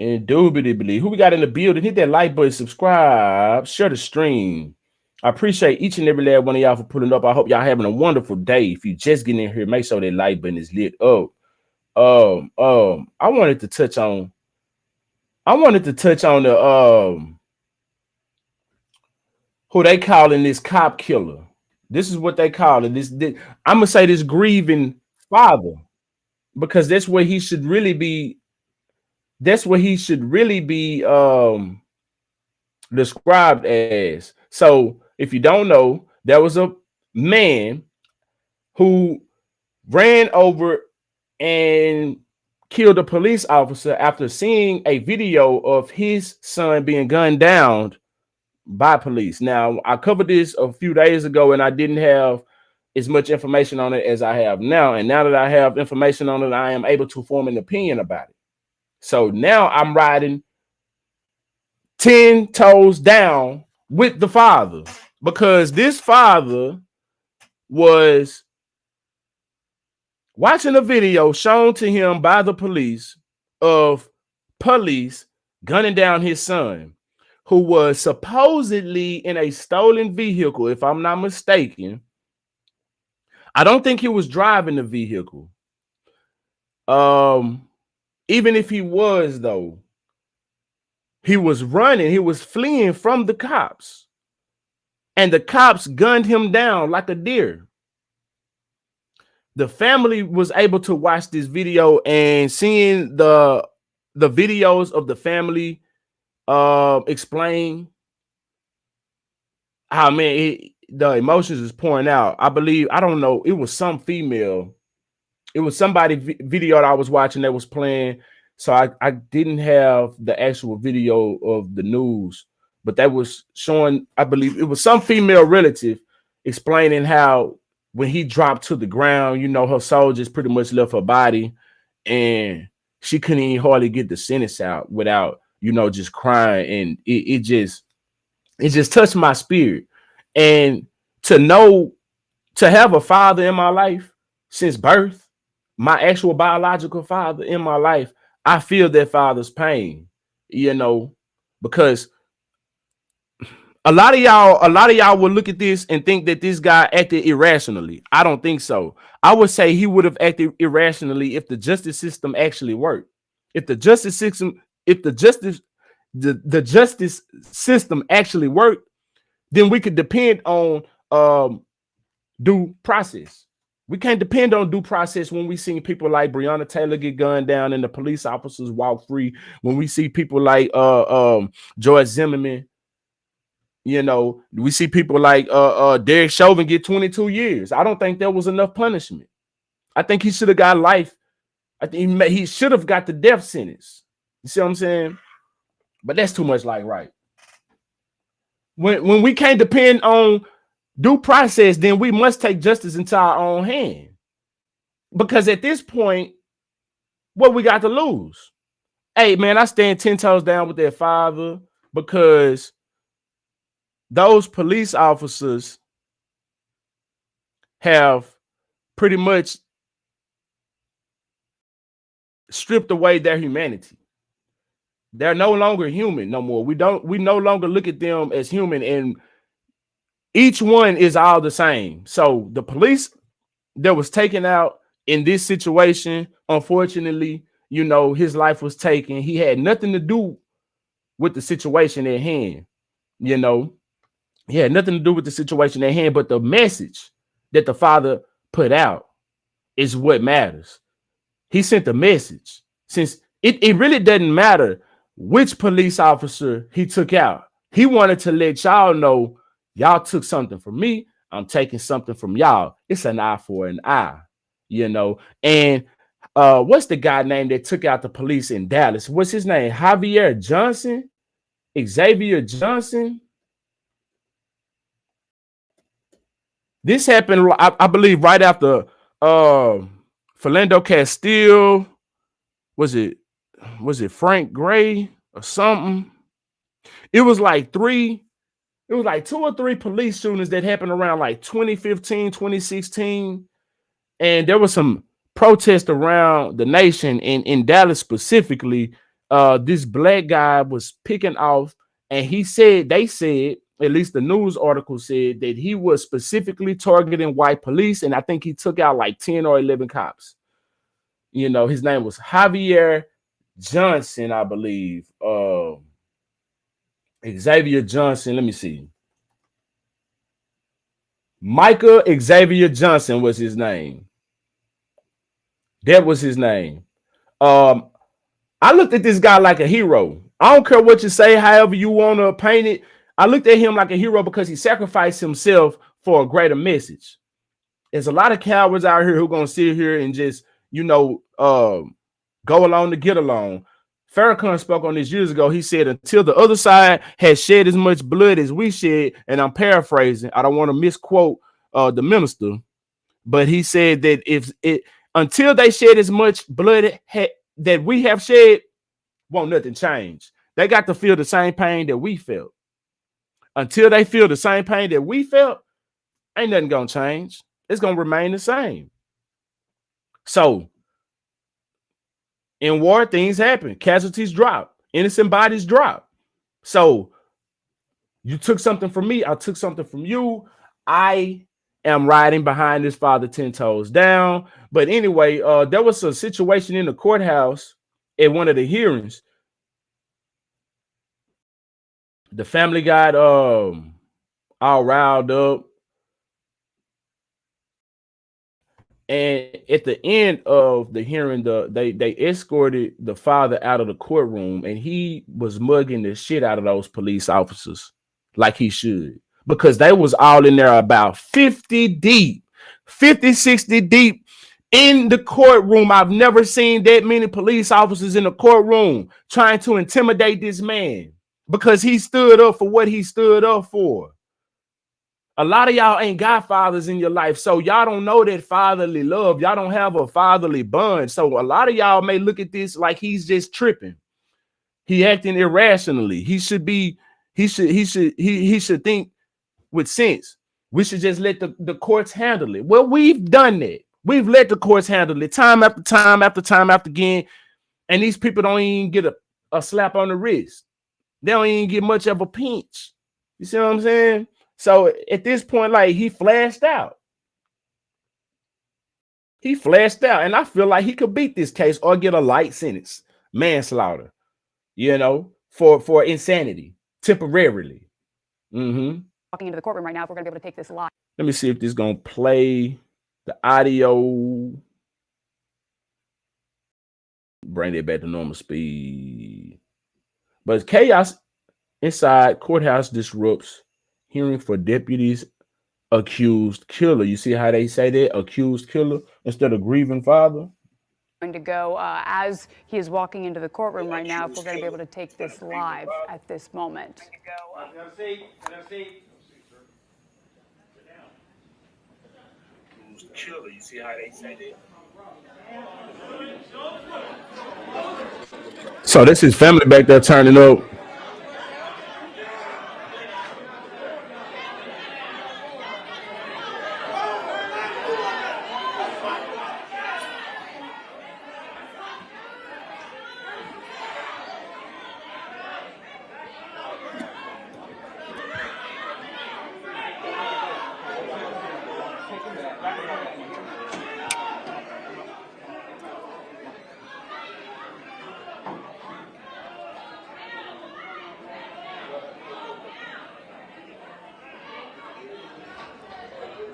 Indubitably. Who we got in the building? Hit that like button, subscribe, share the stream. I appreciate each and every last one of y'all for pulling up. I hope y'all having a wonderful day. If you just getting in here, make sure that like button is lit up. I wanted to touch on the who they calling this cop killer. This is what they call it. This I'm gonna say this grieving father, because that's what he should really be. That's what he should really be described as. So if you don't know, there was a man who ran over and killed a police officer after seeing a video of his son being gunned down by police. Now, I covered this a few days ago and I didn't have as much information on it as I have now. And now that I have information on it, I am able to form an opinion about it. So now I'm riding 10 toes down with the father, because this father was watching a video shown to him by the police of police gunning down his son, who was supposedly in a stolen vehicle, if I'm not mistaken. I don't think he was driving the vehicle. Even if he was, though, he was running, he was fleeing from the cops, and the cops gunned him down like a deer. The family was able to watch this video, and seeing the videos of the family explain how, man, the emotions is pouring out. I believe, I don't know, it was some female. It was somebody video that I was watching that was playing. So I didn't have the actual video of the news, but that was showing, I believe it was some female relative explaining how when he dropped to the ground, her soul just pretty much left her body, and she couldn't even hardly get the sentence out without, just crying. And it just touched my spirit. And to have a father in my life since birth, my actual biological father in my life, I feel that father's pain, because a lot of y'all will look at this and think that this guy acted irrationally. I don't think so. I would say he would have acted irrationally if the justice system actually worked. If the justice the justice system actually worked, then we could depend on due process. We can't depend on due process when we see people like Breonna Taylor get gunned down and the police officers walk free. When we see people like George Zimmerman, you know, we see people like Derek Chauvin get 22 years. I don't think that was enough punishment. I think he should have got life. I think he should have got the death sentence. You see what I'm saying? But that's too much like right. When we can't depend on due process, then we must take justice into our own hand. Because at this point, what we got to lose? Hey, man, I stand 10 toes down with that father, because those police officers have pretty much stripped away their humanity. They're no longer human no more. We no longer look at them as human, and each one is all the same. So the police that was taken out in this situation, unfortunately, you know, his life was taken. He had nothing to do with the situation at hand. You know, he had nothing to do with the situation at hand, but the message that the father put out is what matters. He sent a message. Since it really doesn't matter which police officer he took out. He wanted to let y'all know, y'all took something from me, I'm taking something from y'all. It's an eye for an eye, you know. And what's the guy name that took out the police in Dallas? What's his name? Javier Johnson? Xavier Johnson? This happened, I believe, right after Philando Castile. Was it Frank Gray or something? It was like 2 or 3 police shootings that happened around like 2015, 2016. And there was some protest around the nation, in Dallas specifically. This black guy was picking off, and they said, at least the news article said, that he was specifically targeting white police. And I think he took out like 10 or 11 cops. You know, his name was Javier Johnson, I believe. Xavier Johnson. Let me see. Michael Xavier Johnson was his name. That was his name. I looked at this guy like a hero. I don't care what you say, however you want to paint it. I looked at him like a hero because he sacrificed himself for a greater message. There's a lot of cowards out here who are going to sit here and just, you know, go along to get along. Farrakhan spoke on this years ago. He said, until the other side has shed as much blood as we shed, and I'm paraphrasing, I don't want to misquote the minister, but he said that until they shed as much blood that we have shed, won't nothing change. They got to feel the same pain that we felt. Until they feel the same pain that we felt, ain't nothing gonna change. It's gonna remain the same. So in war, things happen. Casualties drop. Innocent bodies drop. So you took something from me. I took something from you. I am riding behind this father 10 toes down. But anyway, there was a situation in the courthouse at one of the hearings. The family got all riled up. And at the end of the hearing, they escorted the father out of the courtroom, and he was mugging the shit out of those police officers like he should, because they was all in there about 50 deep, 50, 60 deep in the courtroom. I've never seen that many police officers in the courtroom trying to intimidate this man because he stood up for what he stood up for. A lot of y'all ain't got fathers in your life, so y'all don't know that fatherly love. Y'all don't have a fatherly bond. So a lot of y'all may look at this like he's just tripping. He acting irrationally. He should think with sense. We should just let the courts handle it. Well, we've done that. We've let the courts handle it time after time after time after again. And these people don't even get a slap on the wrist. They don't even get much of a pinch. You see what I'm saying? So at this point, like, he flashed out. He flashed out. And I feel like he could beat this case or get a light sentence. Manslaughter. You know, for insanity temporarily. Walking into the courtroom right now, if we're going to be able to take this live. Let me see if this is gonna play the audio. Bring it back to normal speed. But chaos inside courthouse disrupts hearing for deputies accused killer. You see how they say that? Accused killer instead of grieving father? Going to go as he is walking into the courtroom right now, if we're going to be able to take this live at this moment. Killer. You see how they say that? So this is family back there turning up.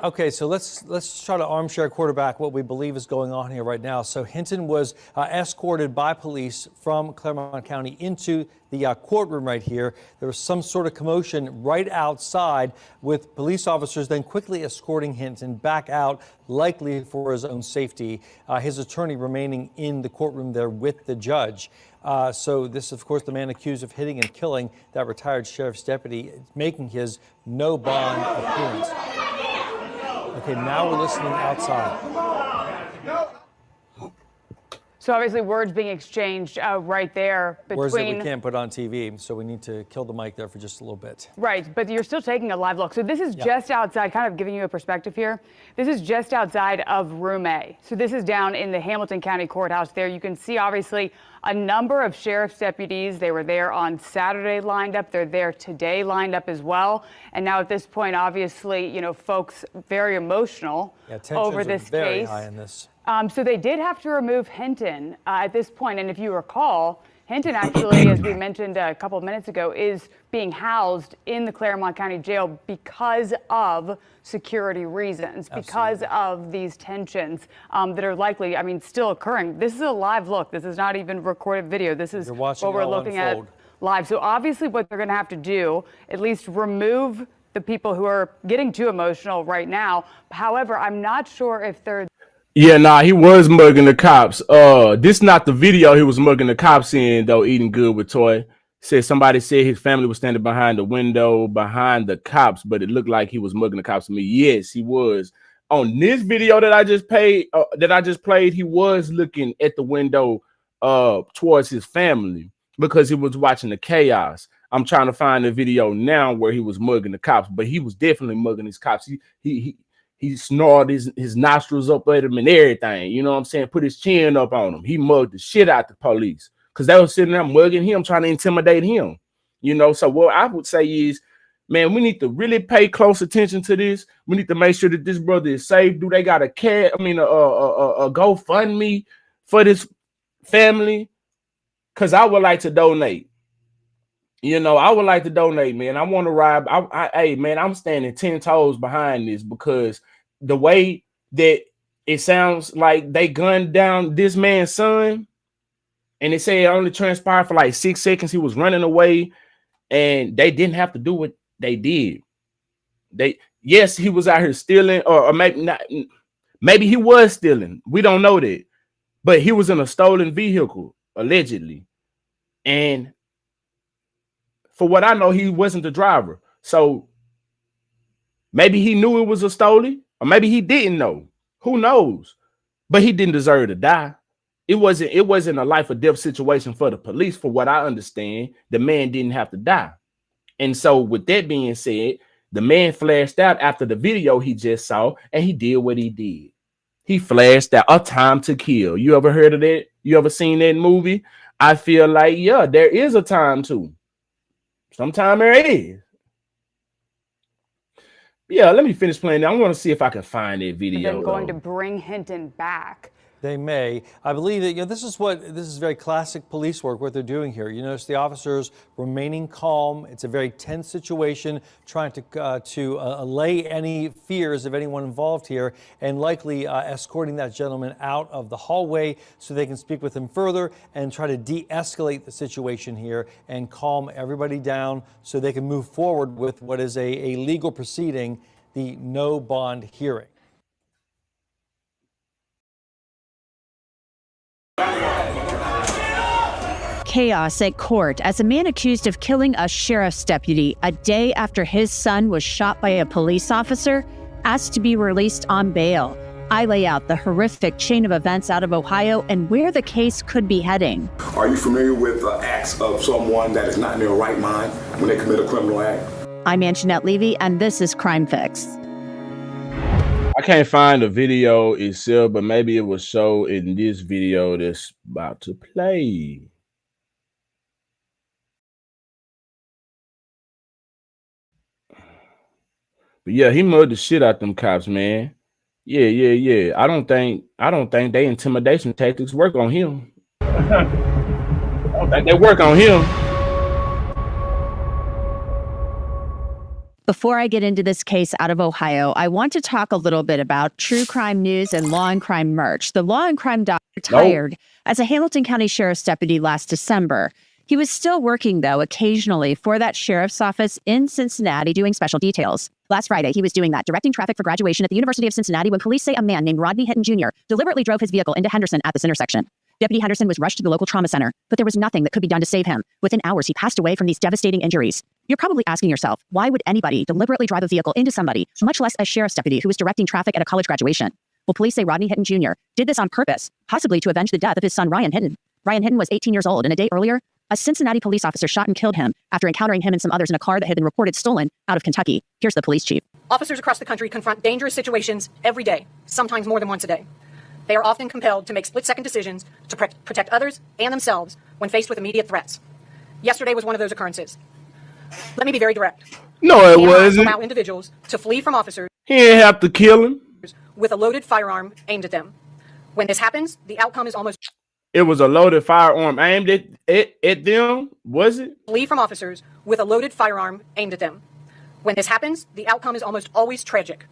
Okay, so let's try to armchair quarterback what we believe is going on here right now. So Hinton was escorted by police from Claremont County into the courtroom right here. There was some sort of commotion right outside with police officers then quickly escorting Hinton back out, likely for his own safety. His attorney remaining in the courtroom there with the judge. So this, of course, the man accused of hitting and killing that retired sheriff's deputy, making his no bond appearance. Okay, now we're listening outside. So obviously words being exchanged right there between... Words that we can't put on TV, so we need to kill the mic there for just a little bit. Right, but you're still taking a live look. So this is just outside, kind of giving you a perspective here. This is just outside of Room A. So this is down in the Hamilton County Courthouse there. You can see, obviously, a number of sheriff's deputies. They were there on Saturday lined up. They're there today lined up as well. And now at this point, obviously, you know, folks very emotional over this very case. High in this. So they did have to remove Hinton at this point. And if you recall, Hinton actually, as we mentioned a couple of minutes ago, is being housed in the Claremont County Jail because of security reasons, because of these tensions that are likely, I mean, still occurring. This is a live look. This is not even recorded video. This is what we're looking at live. So obviously what they're going to have to do, at least remove the people who are getting too emotional right now. However, I'm not sure if they're... Yeah, nah, he was mugging the cops. This not the video he was mugging the cops in, though, eating good with Toy. Said somebody said his family was standing behind the window, behind the cops, but it looked like he was mugging the cops to me. Yes, he was. On this video that I just played, he was looking at the window towards his family because he was watching the chaos. I'm trying to find the video now where he was mugging the cops, but he was definitely mugging his cops. He snored his nostrils up at him and everything. You know what I'm saying? Put his chin up on him. He mugged the shit out the police because they were sitting there mugging him, trying to intimidate him. You know, so what I would say is, man, we need to really pay close attention to this. We need to make sure that this brother is safe. Do they got a GoFundMe for this family? Because I would like to donate. You know, I would like to donate, man. I want to ride. Hey, man, I'm standing 10 toes behind this because the way that it sounds like they gunned down this man's son, and they say it only transpired for like 6 seconds. He was running away, and they didn't have to do what they did. Yes, he was out here stealing, or maybe not. Maybe he was stealing. We don't know that, but he was in a stolen vehicle allegedly, and for what I know, he wasn't the driver. So maybe he knew it was a stolen, or maybe he didn't know. Who knows? But he didn't deserve to die. It wasn't a life or death situation for the police. For what I understand, the man didn't have to die. And so with that being said, the man flashed out after the video he just saw, and he did what he did. He flashed out. A Time to Kill. You ever heard of that? You ever seen that movie? I feel like, yeah, there is a time to. Sometime there is. Yeah, let me finish playing. I want to see if I can find that video. Then going to bring Hinton back. They may. I believe that this is very classic police work. What they're doing here. You notice the officers remaining calm. It's a very tense situation, trying to allay any fears of anyone involved here, and likely escorting that gentleman out of the hallway so they can speak with him further and try to de-escalate the situation here and calm everybody down so they can move forward with what is a legal proceeding, the no bond hearing. Chaos at court as a man accused of killing a sheriff's deputy a day after his son was shot by a police officer asked to be released on bail. I lay out the horrific chain of events out of Ohio and where the case could be heading. Are you familiar with acts of someone that is not in their right mind when they commit a criminal act? I'm Anjanette Levy, and this is Crime Fix. I can't find the video itself, but maybe it will show in this video that's about to play. But yeah, he murdered the shit out them cops, man. Yeah. I don't think they intimidation tactics work on him. I don't think they work on him. Before I get into this case out of Ohio, I want to talk a little bit about true crime news and law and crime merch. The law and crime doc retired as a Hamilton County Sheriff's deputy last December. He was still working, though, occasionally for that sheriff's office in Cincinnati doing special details. Last Friday, he was doing that, directing traffic for graduation at the University of Cincinnati when police say a man named Rodney Hinton Jr. deliberately drove his vehicle into Henderson at this intersection. Deputy Henderson was rushed to the local trauma center, but there was nothing that could be done to save him. Within hours, he passed away from these devastating injuries. You're probably asking yourself, why would anybody deliberately drive a vehicle into somebody, much less a sheriff's deputy who was directing traffic at a college graduation? Well, police say Rodney Hinton Jr. did this on purpose, possibly to avenge the death of his son, Ryan Hinton. Ryan Hinton was 18 years old, and a day earlier, a Cincinnati police officer shot and killed him after encountering him and some others in a car that had been reported stolen out of Kentucky. Here's the police chief. Officers across the country confront dangerous situations every day, sometimes more than once a day. They are often compelled to make split-second decisions to protect others and themselves when faced with immediate threats. Yesterday was one of those occurrences. Let me be very direct. No, it wasn't. Allow individuals to flee from officers. He didn't have to kill him. With a loaded firearm aimed at them. When this happens, the outcome is almost... It was a loaded firearm aimed at them, was it? Flee from officers with a loaded firearm aimed at them. When this happens, the outcome is almost always tragic.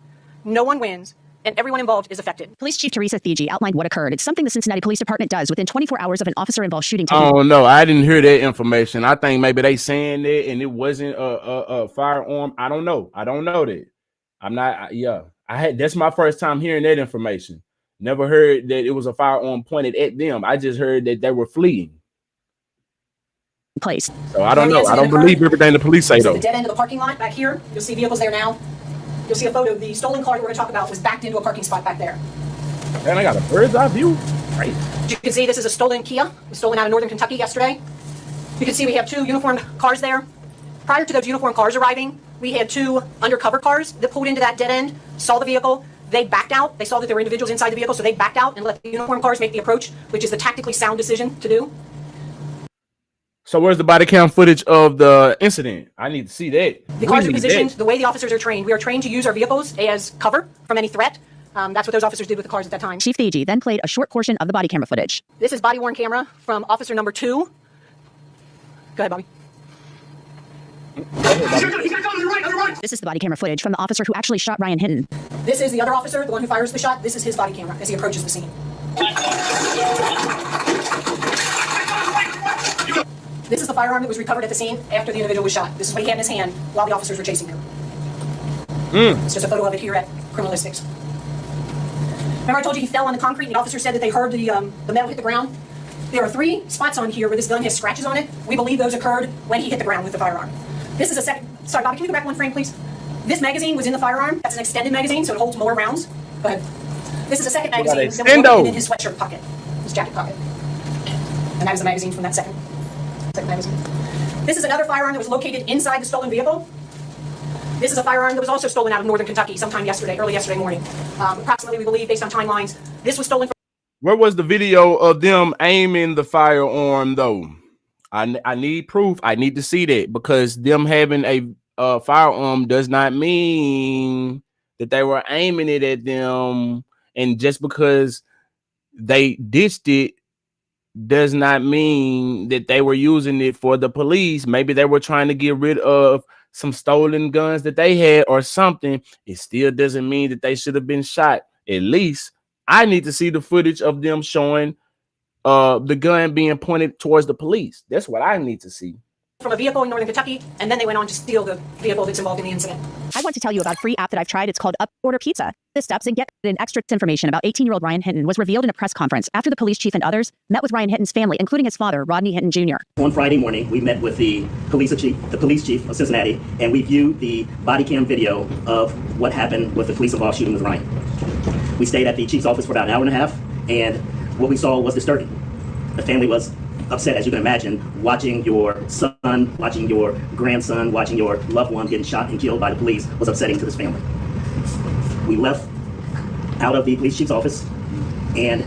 No one wins, and everyone involved is affected. Police Chief Teresa Thigi outlined what occurred. It's something the Cincinnati Police Department does within 24 hours of an officer-involved shooting. Oh, no, I didn't hear that information. I think maybe they saying that and it wasn't a firearm. I don't know. I don't know that. I'm not, that's my first time hearing that information. Never heard that it was a firearm pointed at them. I just heard that they were fleeing. Place. So I don't know. I don't believe everything the police say, though. The dead end of the parking lot back here. You'll see vehicles there now. You'll see a photo. The stolen car that we're going to talk about was backed into a parking spot back there. And I got a bird's eye view. Right. You can see this is a stolen Kia. It was stolen out of northern Kentucky yesterday. You can see we have two uniformed cars there. Prior to those uniformed cars arriving, we had two undercover cars that pulled into that dead end, saw the vehicle. They backed out. They saw that there were individuals inside the vehicle, so they backed out and let the uniformed cars make the approach, which is the tactically sound decision to do. So where's the body cam footage of the incident? I need to see that. The cars are positioned the way the officers are trained. We are trained to use our vehicles as cover from any threat. That's what those officers did with the cars at that time. Chief Thigi then played a short portion of the body camera footage. This is body-worn camera from officer number 2. Go ahead, Bobby. This is the body camera footage from the officer who actually shot Ryan Hinton. This is the other officer, the one who fires the shot. This is his body camera as he approaches the scene. This is the firearm that was recovered at the scene after the individual was shot. This is what he had in his hand while the officers were chasing him. It's just a photo of it here at Criminalistics. Remember I told you he fell on the concrete and the officer said that they heard the metal hit the ground? There are 3 spots on here where this gun has scratches on it. We believe those occurred when he hit the ground with the firearm. This is a second... Sorry, Bobby, can we go back one frame, please? This magazine was in the firearm. That's an extended magazine, so it holds more rounds. Go ahead. This is a second magazine that was located in his sweatshirt pocket, his jacket pocket. And that was the magazine from that second magazine. This is another firearm that was located inside the stolen vehicle. This is a firearm that was also stolen out of northern Kentucky sometime yesterday, early yesterday morning. Approximately, we believe, based on timelines, this was stolen from... Where was the video of them aiming the firearm, though? I need proof. I need to see that, because them having a firearm does not mean that they were aiming it at them. And just because they ditched it does not mean that they were using it for the police. Maybe they were trying to get rid of some stolen guns that they had or something. It still doesn't mean that they should have been shot. At least I need to see the footage of them showing the gun being pointed towards the police. That's what I need to see. From a vehicle in northern Kentucky, and then they went on to steal the vehicle that's involved in the incident. I want to tell you about a free app that I've tried. It's called Up Order Pizza. The steps and get an extra information about 18-year-old Ryan Hinton was revealed in a press conference after the police chief and others met with Ryan Hinton's family, including his father, Rodney Hinton Jr. On Friday morning, we met with the police chief of Cincinnati, and we viewed the body cam video of what happened with the police involved shooting with Ryan. We stayed at the chief's office for about an hour and a half, and what we saw was disturbing. The family was upset, as you can imagine, watching your son, watching your grandson, watching your loved one getting shot and killed by the police was upsetting to this family. We left out of the police chief's office, and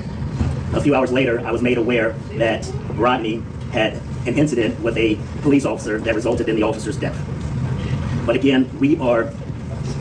a few hours later, I was made aware that Rodney had an incident with a police officer that resulted in the officer's death. But again, we are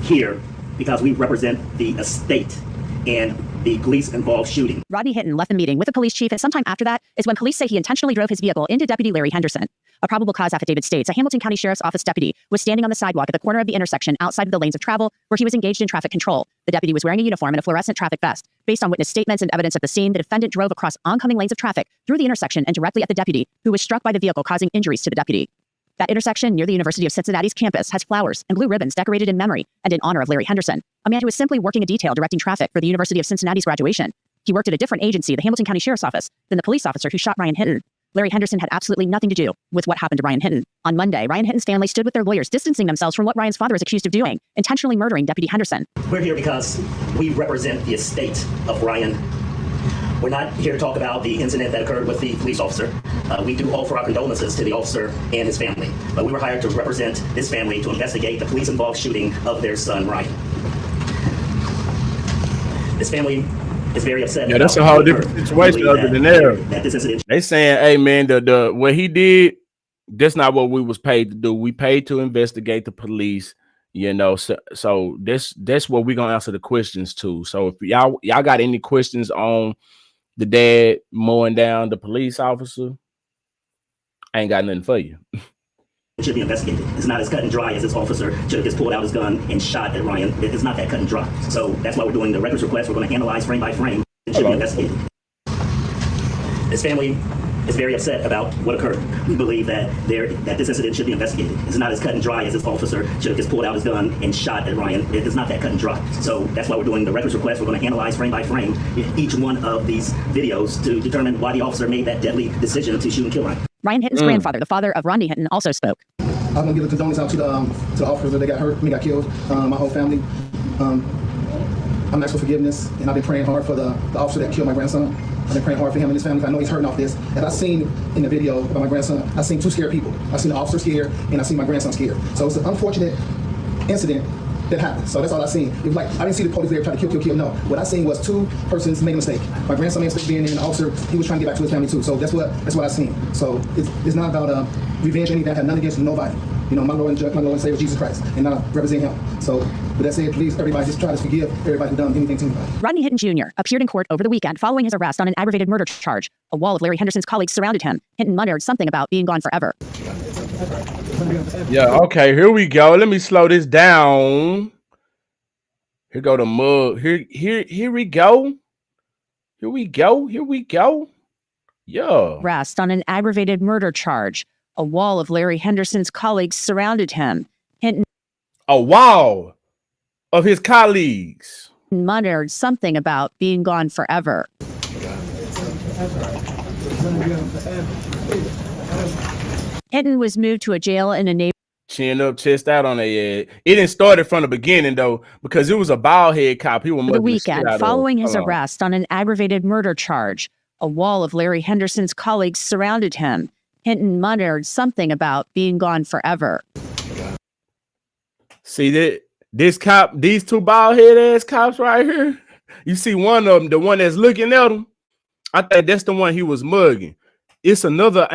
here because we represent the estate and the police-involved shooting. Rodney Hinton left the meeting with the police chief, and sometime after that is when police say he intentionally drove his vehicle into Deputy Larry Henderson. A probable cause affidavit states a Hamilton County Sheriff's Office deputy was standing on the sidewalk at the corner of the intersection outside of the lanes of travel where he was engaged in traffic control. The deputy was wearing a uniform and a fluorescent traffic vest. Based on witness statements and evidence at the scene, the defendant drove across oncoming lanes of traffic through the intersection and directly at the deputy, who was struck by the vehicle, causing injuries to the deputy. That intersection near the University of Cincinnati's campus has flowers and blue ribbons decorated in memory and in honor of Larry Henderson, a man who was simply working a detail directing traffic for the University of Cincinnati's graduation. He worked at a different agency, the Hamilton County Sheriff's Office, than the police officer who shot Ryan Hinton. Larry Henderson had absolutely nothing to do with what happened to Ryan Hinton. On Monday, Ryan Hinton's family stood with their lawyers, distancing themselves from what Ryan's father is accused of doing, intentionally murdering Deputy Henderson. We're here because we represent the estate of Ryan. We're not here to talk about the incident that occurred with the police officer. We do offer our condolences to the officer and his family, but we were hired to represent this family to investigate the police-involved shooting of their son, Ryan. This family is very upset. Yeah, that's a whole different situation other than there. They saying, hey man, the what he did, that's not what we was paid to do. We paid to investigate the police, you know. So that's what we're gonna answer the questions to. So if y'all got any questions on the dad mowing down the police officer, I ain't got nothing for you. It should be investigated. It's not as cut and dry as this officer should have just pulled out his gun and shot at Ryan. It's not that cut and dry. So that's why we're doing the records request. We're going to analyze frame by frame. It should be investigated. This family is very upset about what occurred. We believe that this incident should be investigated. It's not as cut and dry as this officer should have just pulled out his gun and shot at Ryan. It's not that cut and dry. So that's why we're doing the records request. We're going to analyze frame by frame each one of these videos to determine why the officer made that deadly decision to shoot and kill Ryan. Ryan Hinton's grandfather, the father of Rodney Hinton, also spoke. I'm gonna give a condolence out to the officers that got hurt, got killed, my whole family. I'm asking for forgiveness, and I've been praying hard for the officer that killed my grandson. I've been praying hard for him and his family. I know he's hurting off this. As I seen in the video about my grandson, I seen two scared people. I seen the officer scared, and I seen my grandson scared. So it's an unfortunate incident that happened. So that's all I seen. It was like I didn't see the police there trying to kill. No, what I seen was two persons made a mistake. My grandson made a mistake being there, and the officer, he was trying to get back to his family too. So that's what I seen. So it's not about revenge or anything. I have nothing against nobody. You know, my Lord and Savior Jesus Christ, and I represent Him. So with that said, please everybody just try to forgive everybody who done anything to anybody. Rodney Hinton Jr. appeared in court over the weekend following his arrest on an aggravated murder charge. A wall of Larry Henderson's colleagues surrounded him. Hinton muttered something about being gone forever. Yeah, okay, here we go. Let me slow this down. Here go the mug. Here we go. Here we go. Yeah. Arrest on an aggravated murder charge. A wall of Larry Henderson's colleagues surrounded him. Hinton. A wall of his colleagues Muttered something about being gone forever. Hinton was moved to a jail in a neighborhood. Chin up, chest out on their head. It didn't start from the beginning though, because it was a bald head cop. He was the weekend following his arrest on an aggravated murder charge. A wall of Larry Henderson's colleagues surrounded him. Hinton muttered something about being gone forever. See that this cop, these two bald head ass cops right here. You see one of them, the one that's looking at him. I think that's the one he was mugging. It's another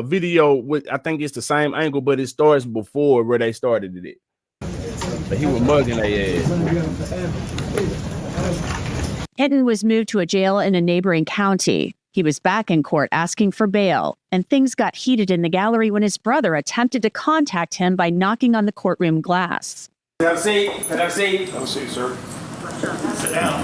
video with, I think it's the same angle, but it starts before where they started it. But he was mugging their ass. Hinton was moved to a jail in a neighboring county. He was back in court asking for bail, and things got heated in the gallery when his brother attempted to contact him by knocking on the courtroom glass. Can I have a seat? Can I have a seat? Have a seat, sir. Sit down.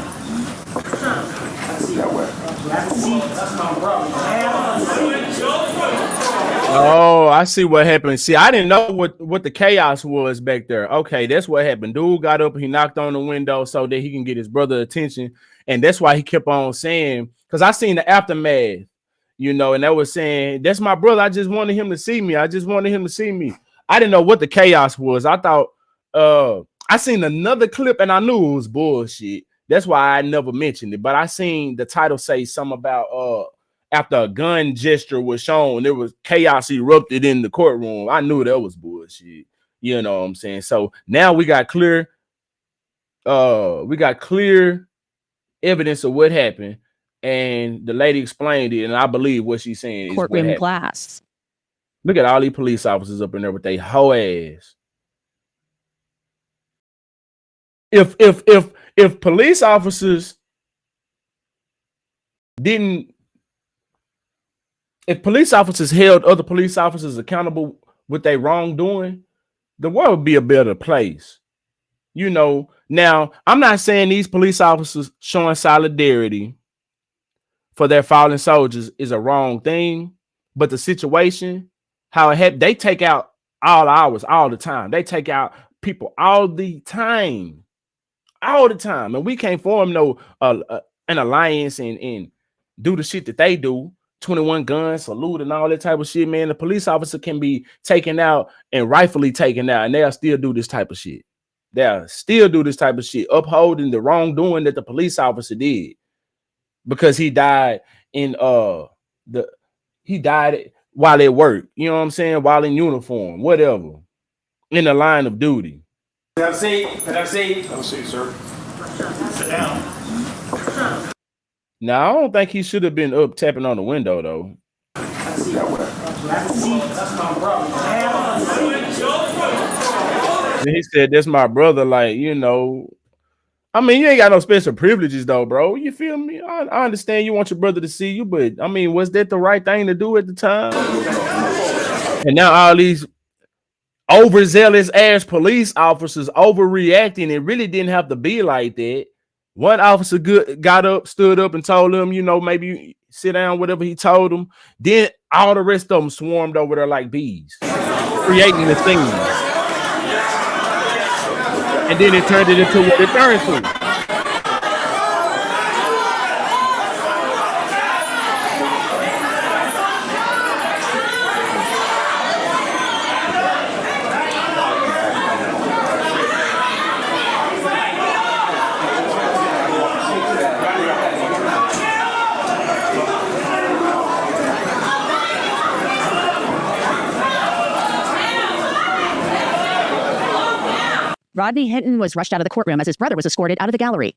Oh, I see what happened. See, I didn't know what the chaos was back there. Okay, that's what happened. Dude got up, he knocked on the window so that he can get his brother attention. And that's why he kept on saying, because I seen the aftermath, you know, and that was saying, that's my brother. I just wanted him to see me. I just wanted him to see me. I didn't know what the chaos was. I thought, I seen another clip and I knew it was bullshit. That's why I never mentioned it. But I seen the title say something about after a gun gesture was shown, there was chaos erupted in the courtroom. I knew that was bullshit. You know what I'm saying? So now we got clear evidence of what happened, and the lady explained it, and I believe what she's saying is Courtroom what glass. Look at all these police officers up in there with their whole ass. If police officers if police officers held other police officers accountable with their wrongdoing, the world would be a better place. You know, now I'm not saying these police officers showing solidarity for their fallen soldiers is a wrong thing, but the situation, how it happened, they take out all hours, all the time. They take out people all the time, and we can't form no an alliance and do the shit that they do. 21 guns, salute, and all that type of shit, man. The police officer can be taken out and rightfully taken out, and they'll still do this type of shit. They'll still do this type of shit, upholding the wrongdoing that the police officer did, because he died in he died while at work. You know what I'm saying? While in uniform, whatever, in the line of duty. Can I have a seat? Can I have a seat? Have a seat, sir. Sit down. Now, I don't think he should have been up tapping on the window, though. And he said, that's my brother. Like, you know, I mean, you ain't got no special privileges, though, bro. You feel me? I understand you want your brother to see you, but I mean, was that the right thing to do at the time? And now all these overzealous ass police officers overreacting. It really didn't have to be like that. One officer got up, stood up, and told him, you know, maybe sit down, whatever he told them. Then all the rest of them swarmed over there like bees, creating the scene. And then it turned it into what it turned to. Rodney Hinton was rushed out of the courtroom as his brother was escorted out of the gallery.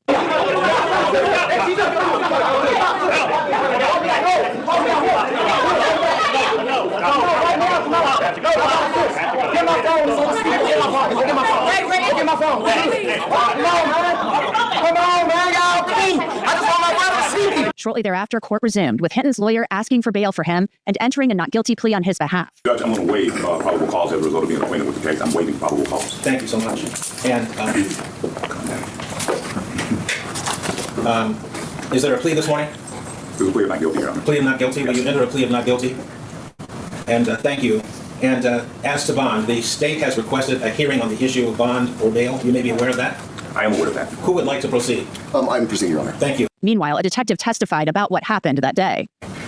Shortly thereafter, court resumed, with Hinton's lawyer asking for bail for him and entering a not guilty plea on his behalf. Judge, I'm going to waive probable cause as a result of being acquainted with the case. I'm waiving probable cause. Thank you so much. And is there a plea this morning? There's a plea of not guilty, Your Honor. Plea of not guilty? Will you enter a plea of not guilty? And thank you. And as to bond, the state has requested a hearing on the issue of bond or bail. You may be aware of that. I am aware of that. Who would like to proceed? I'm proceeding, Your Honor. Thank you. Meanwhile, a detective testified about what happened that day.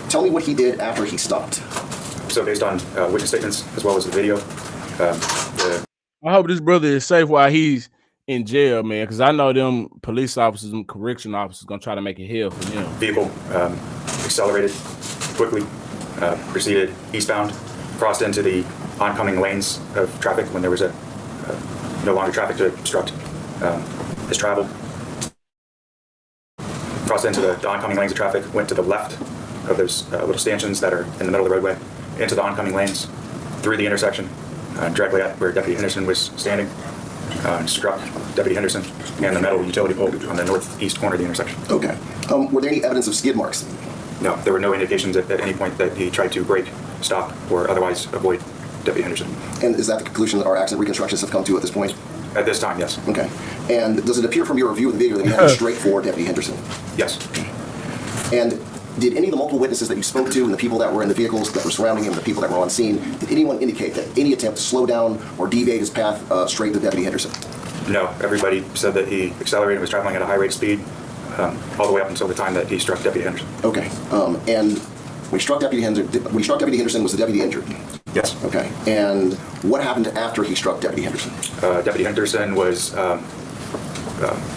Tell me what he did after he stopped. So based on witness statements as well as the video, I hope this brother is safe while he's in jail, man, because I know them police officers and correction officers gonna try to make it hell for him. Vehicle accelerated quickly, proceeded eastbound, crossed into the oncoming lanes of traffic when there was no longer traffic to obstruct his travel. Crossed into the oncoming lanes of traffic, went to the left of those little stanchions that are in the middle of the roadway, into the oncoming lanes, through the intersection, directly at where Deputy Henderson was standing, and struck Deputy Henderson and the metal utility pole on the northeast corner of the intersection. Okay. Were there any evidence of skid marks? No, there were no indications at any point that he tried to brake, stop, or otherwise avoid Deputy Henderson. And is that the conclusion that our accident reconstructions have come to at this point? At this time, yes. Okay. And does it appear from your review of the video that he headed straight for Deputy Henderson? Yes. And did any of the multiple witnesses that you spoke to and the people that were in the vehicles that were surrounding him, the people that were on scene, did anyone indicate that any attempt to slow down or deviate his path straight to Deputy Henderson? No, everybody said that he accelerated and was traveling at a high rate of speed all the way up until the time that he struck Deputy Henderson. Okay. And when he struck Deputy Henderson, was the deputy injured? Yes. Okay. And what happened after he struck Deputy Henderson? Deputy Henderson was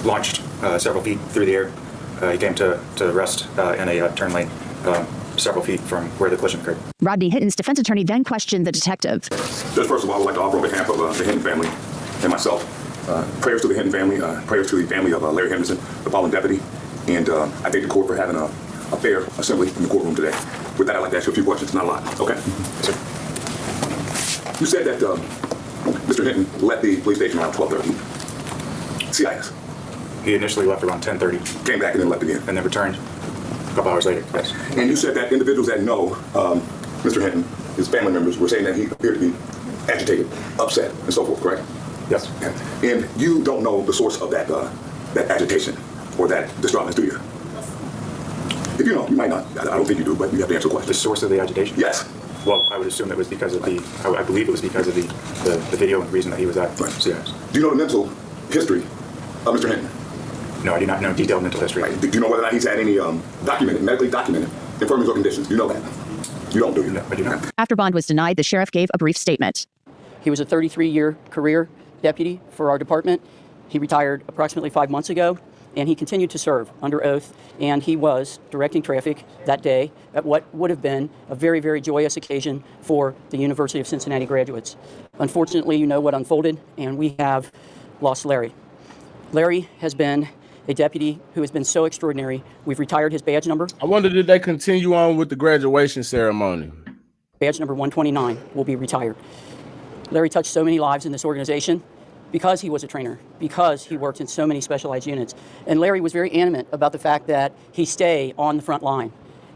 launched several feet through the air. He came to rest in a turn lane several feet from where the collision occurred. Rodney Hinton's defense attorney then questioned the detective. Just first of all, I would like to offer on behalf of the Hinton family and myself, prayers to the Hinton family, prayers to the family of Larry Henderson, the fallen deputy, and I thank the court for having a fair assembly in the courtroom today. With that, I'd like to ask you a few questions, not a lot, okay? Yes, sir. You said that Mr. Hinton left the police station around 12:30. CIS. He initially left around 10:30. Came back and then left again. And then returned a couple hours later, yes. And you said that individuals that know Mr. Hinton, his family members, were saying that he appeared to be agitated, upset, and so forth, correct? Yes. And you don't know the source of that agitation or that disturbance, do you? If you know, you might not. I don't think you do, but you have to answer the question. The source of the agitation? Yes. Well, I would assume it was because of I believe it was because of the video and the reason that he was at CIS. Do you know the mental history of Mr. Hinton? No, I do not know detailed mental history. Right. Do you know whether or not he's had any medically documented infirmities or conditions? Do you know that? You don't, do you? No, I do not. After bond was denied, the sheriff gave a brief statement. He was a 33-year career deputy for our department. He retired approximately 5 months ago, and he continued to serve under oath, and he was directing traffic that day at what would have been a very, very joyous occasion for the University of Cincinnati graduates. Unfortunately, you know what unfolded, and we have lost Larry. Larry has been a deputy who has been so extraordinary. We've retired his badge number. I wonder, did they continue on with the graduation ceremony? Badge number 129 will be retired. Larry touched so many lives in this organization because he was a trainer, because he worked in so many specialized units. And Larry was very animate about the fact that he stay on the front line.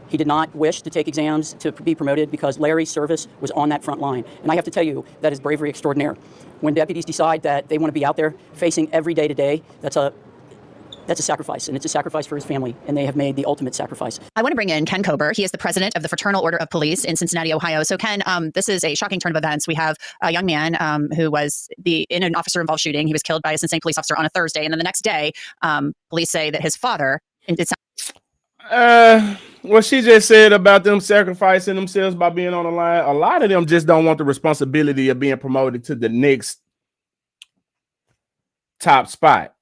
He did not wish to take exams to be promoted because Larry's service was on that front line. And I have to tell you, that is bravery extraordinaire. When deputies decide that they want to be out there facing every day to day, that's a sacrifice, and it's a sacrifice for his family, and they have made the ultimate sacrifice. I want to bring in Ken Kober. He is the president of the Fraternal Order of Police in Cincinnati, Ohio. So, Ken, this is a shocking turn of events. We have a young man who was in an officer-involved shooting. He was killed by a Cincinnati police officer on a Thursday, and then the next day, police say that his father. What she just said about them sacrificing themselves by being on the line, a lot of them just don't want the responsibility of being promoted to the next top spot,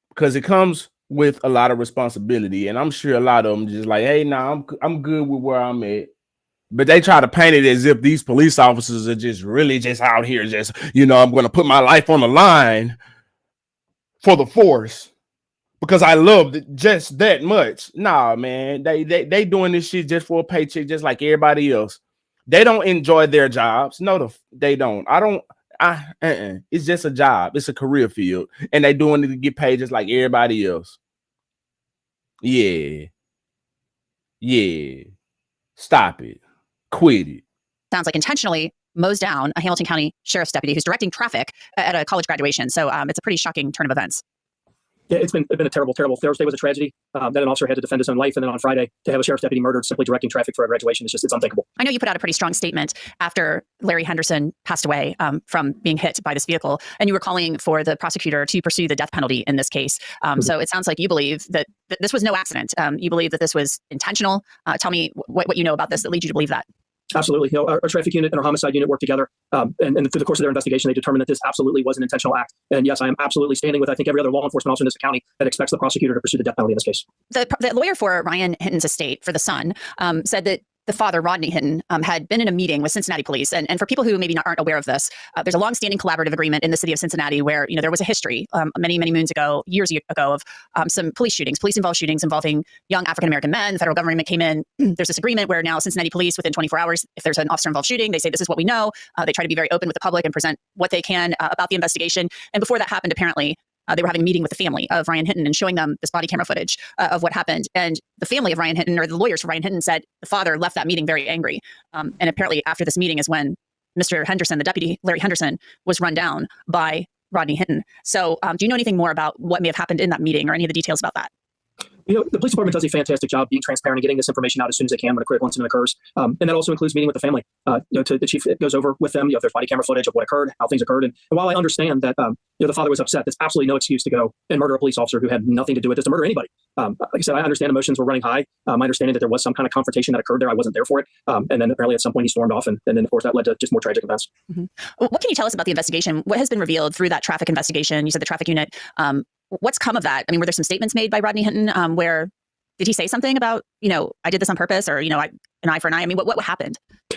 because it comes with a lot of responsibility. And I'm sure a lot of them just like, hey, I'm good with where I'm at. But they try to paint it as if these police officers are just really just out here, just, I'm going to put my life on the line for the force because I love it just that much. Nah, man, they doing this shit just for a paycheck, just like everybody else. They don't enjoy their jobs. No, they don't. It's just a job. It's a career field, and they doing it to get paid just like everybody else. Yeah. Stop it. Quit it. Sounds like intentionally mows down a Hamilton County Sheriff's deputy who's directing traffic at a college graduation. So it's a pretty shocking turn of events. Yeah, it's been a terrible. Thursday was a tragedy. Then an officer had to defend his own life. And then on Friday, to have a sheriff's deputy murdered simply directing traffic for a graduation, it's unthinkable. I know you put out a pretty strong statement after Larry Henderson passed away from being hit by this vehicle. And you were calling for the prosecutor to pursue the death penalty in this case. So it sounds like you believe that this was no accident. You believe that this was intentional. Tell me what you know about this that leads you to believe that. Absolutely. Our traffic unit and our homicide unit work together. And through the course of their investigation, they determined that this absolutely was an intentional act. And yes, I am absolutely standing with, I think, every other law enforcement officer in this county that expects the prosecutor to pursue the death penalty in this case. The lawyer for Ryan Hinton's estate, for the son, said that the father, Rodney Hinton, had been in a meeting with Cincinnati police. And for people who maybe aren't aware of this, there's a longstanding collaborative agreement in the city of Cincinnati where, there was a history many, many moons ago, years ago, of some police-involved shootings involving young African-American men. The federal government came in. There's this agreement where now Cincinnati police, within 24 hours, if there's an officer-involved shooting, they say, this is what we know. They try to be very open with the public and present what they can about the investigation. And before that happened, apparently, they were having a meeting with the family of Ryan Hinton and showing them this body camera footage of what happened. And the family of Ryan Hinton, or the lawyers for Ryan Hinton, said the father left that meeting very angry. And apparently after this meeting is when Mr. Henderson, the deputy, Larry Henderson, was run down by Rodney Hinton. So do you know anything more about what may have happened in that meeting or any of the details about that? The police department does a fantastic job being transparent and getting this information out as soon as they can when a critical incident occurs. And that also includes meeting with the family. The chief goes over with them, if there's body camera footage of what occurred, how things occurred. And while I understand that, the father was upset, there's absolutely no excuse to go and murder a police officer who had nothing to do with this, to murder anybody. Like I said, I understand emotions were running high. My understanding that there was some kind of confrontation that occurred there. I wasn't there for it. And then apparently at some point he stormed off. And then, of course, that led to just more tragic events. Mm-hmm. What can you tell us about the investigation? What has been revealed through that traffic investigation? You said the traffic unit. What's come of that? I mean, were there some statements made by Rodney Hinton where did he say something about, I did this on purpose, or, an eye for an eye? I mean, what happened?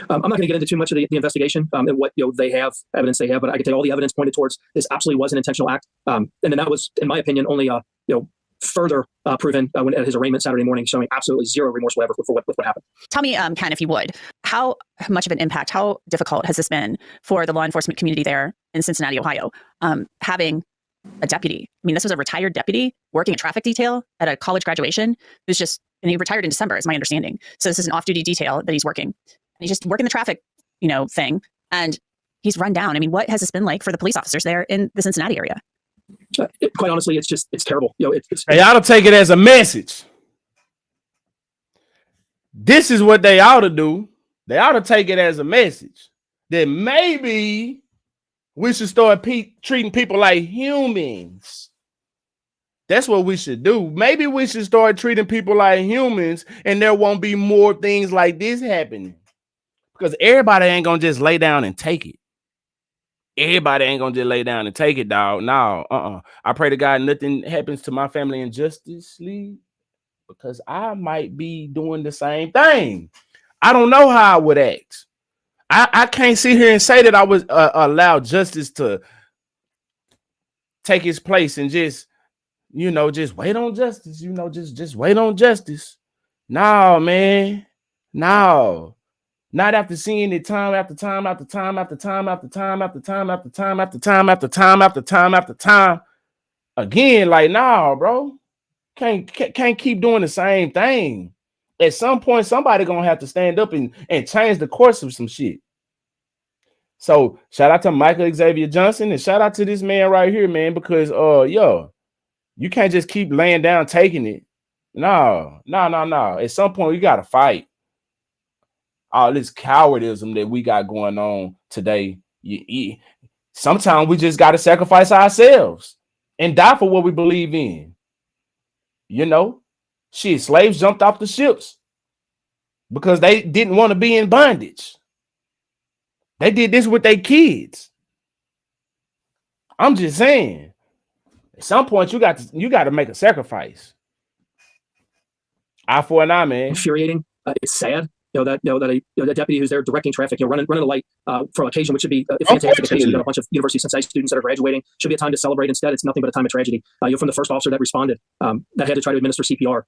I'm not going to get into too much of the investigation and what they have, evidence they have, but I can tell you all the evidence pointed towards this absolutely was an intentional act. And then that was, in my opinion, only further proven when at his arraignment Saturday morning, showing absolutely zero remorse whatever for what happened. Tell me, Ken, if you would, how much of an impact, how difficult has this been for the law enforcement community there in Cincinnati, Ohio, having a deputy? I mean, this was a retired deputy working a traffic detail at a college graduation. And he retired in December, is my understanding. So this is an off-duty detail that he's working. And he's just working the traffic, thing. And he's run down. I mean, what has this been like for the police officers there in the Cincinnati area? Quite honestly, it's terrible. They ought to take it as a message. This is what they ought to do. They ought to take it as a message that maybe we should start treating people like humans. That's what we should do. Maybe we should start treating people like humans, and there won't be more things like this happening. Because everybody ain't gonna just lay down and take it. Everybody ain't gonna just lay down and take it, dog. No, I pray to God nothing happens to my family in Justice League, because I might be doing the same thing. I don't know how I would act. I can't sit here and say that I would allow justice to take its place and just wait on justice. Just wait on justice. No, man. No. Not after seeing it time after time after time after time after time after time after time after time after time after time after time again. Like, nah, bro. Can't keep doing the same thing. At some point, somebody gonna have to stand up and change the course of some shit. So shout out to Michael Xavier Johnson and shout out to this man right here, man, because you can't just keep laying down taking it. No. At some point, you gotta fight. All this cowardism that we got going on today. Sometimes we just gotta sacrifice ourselves and die for what we believe in. Shit, slaves jumped off the ships because they didn't want to be in bondage. They did this with their kids. I'm just saying, at some point you got to make a sacrifice. Eye for an eye, man. Infuriating. It's sad. That a deputy who's there directing traffic, running a light for an occasion, which should be a fantastic occasion. You've got a bunch of University of Cincinnati students that are graduating. Should be a time to celebrate. Instead, it's nothing but a time of tragedy. From the first officer that responded, that had to try to administer CPR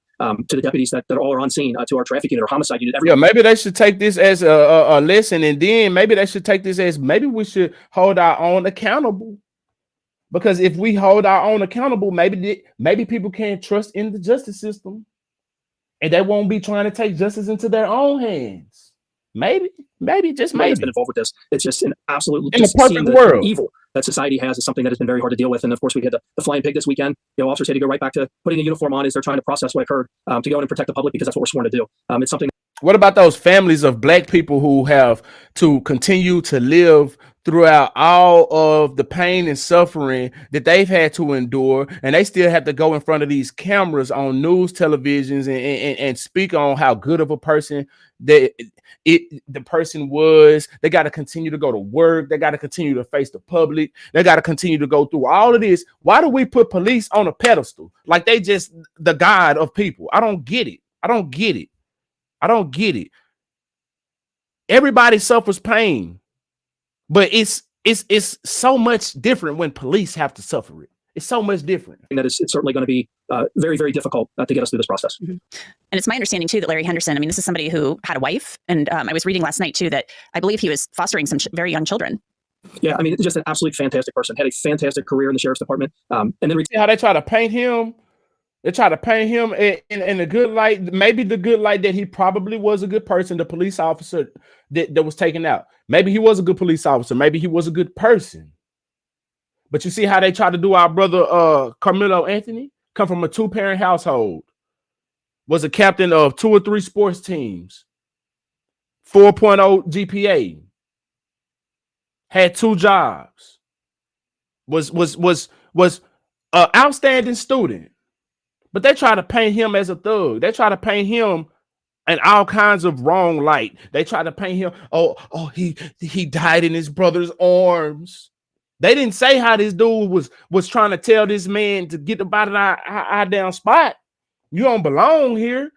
to the deputies that all are on scene, to our traffic unit or homicide unit. Maybe they should take this as a lesson, and then maybe they should take this as maybe we should hold our own accountable. Because if we hold our own accountable, maybe people can't trust in the justice system. And they won't be trying to take justice into their own hands. Maybe, just maybe. Been involved with this. It's just an absolute in a perfect world. Evil that society has is something that has been very hard to deal with. And of course, we had the flying pig this weekend. Officers had to go right back to putting a uniform on as they're trying to process what occurred, to go in and protect the public because that's what we're sworn to do. It's something. What about those families of Black people who have to continue to live throughout all of the pain and suffering that they've had to endure, and they still have to go in front of these cameras on news televisions and speak on how good of a person the person was? They got to continue to go to work. They got to continue to face the public. They got to continue to go through all of this. Why do we put police on a pedestal like they just the God of people? I don't get it. Everybody suffers pain, but it's so much different when police have to suffer it. It's so much different. And that it's certainly going to be very, very difficult to get us through this process. Mm-hmm. And it's my understanding, too, that Larry Henderson, I mean, this is somebody who had a wife. And I was reading last night, too, that I believe he was fostering some very young children. Yeah, I mean, just an absolutely fantastic person. Had a fantastic career in the sheriff's department. And then see how they try to paint him. They try to paint him in a good light, maybe the good light that he probably was a good person, the police officer that was taken out. Maybe he was a good police officer. Maybe he was a good person. But you see how they try to do our brother Carmelo Anthony? Come from a 2-parent household. Was a captain of 2 or 3 sports teams. 4.0 GPA. Had 2 jobs. Was an outstanding student. But they try to paint him as a thug. They try to paint him in all kinds of wrong light. They try to paint him, he died in his brother's arms. They didn't say how this dude was trying to tell this man to get about our down spot. You don't belong here.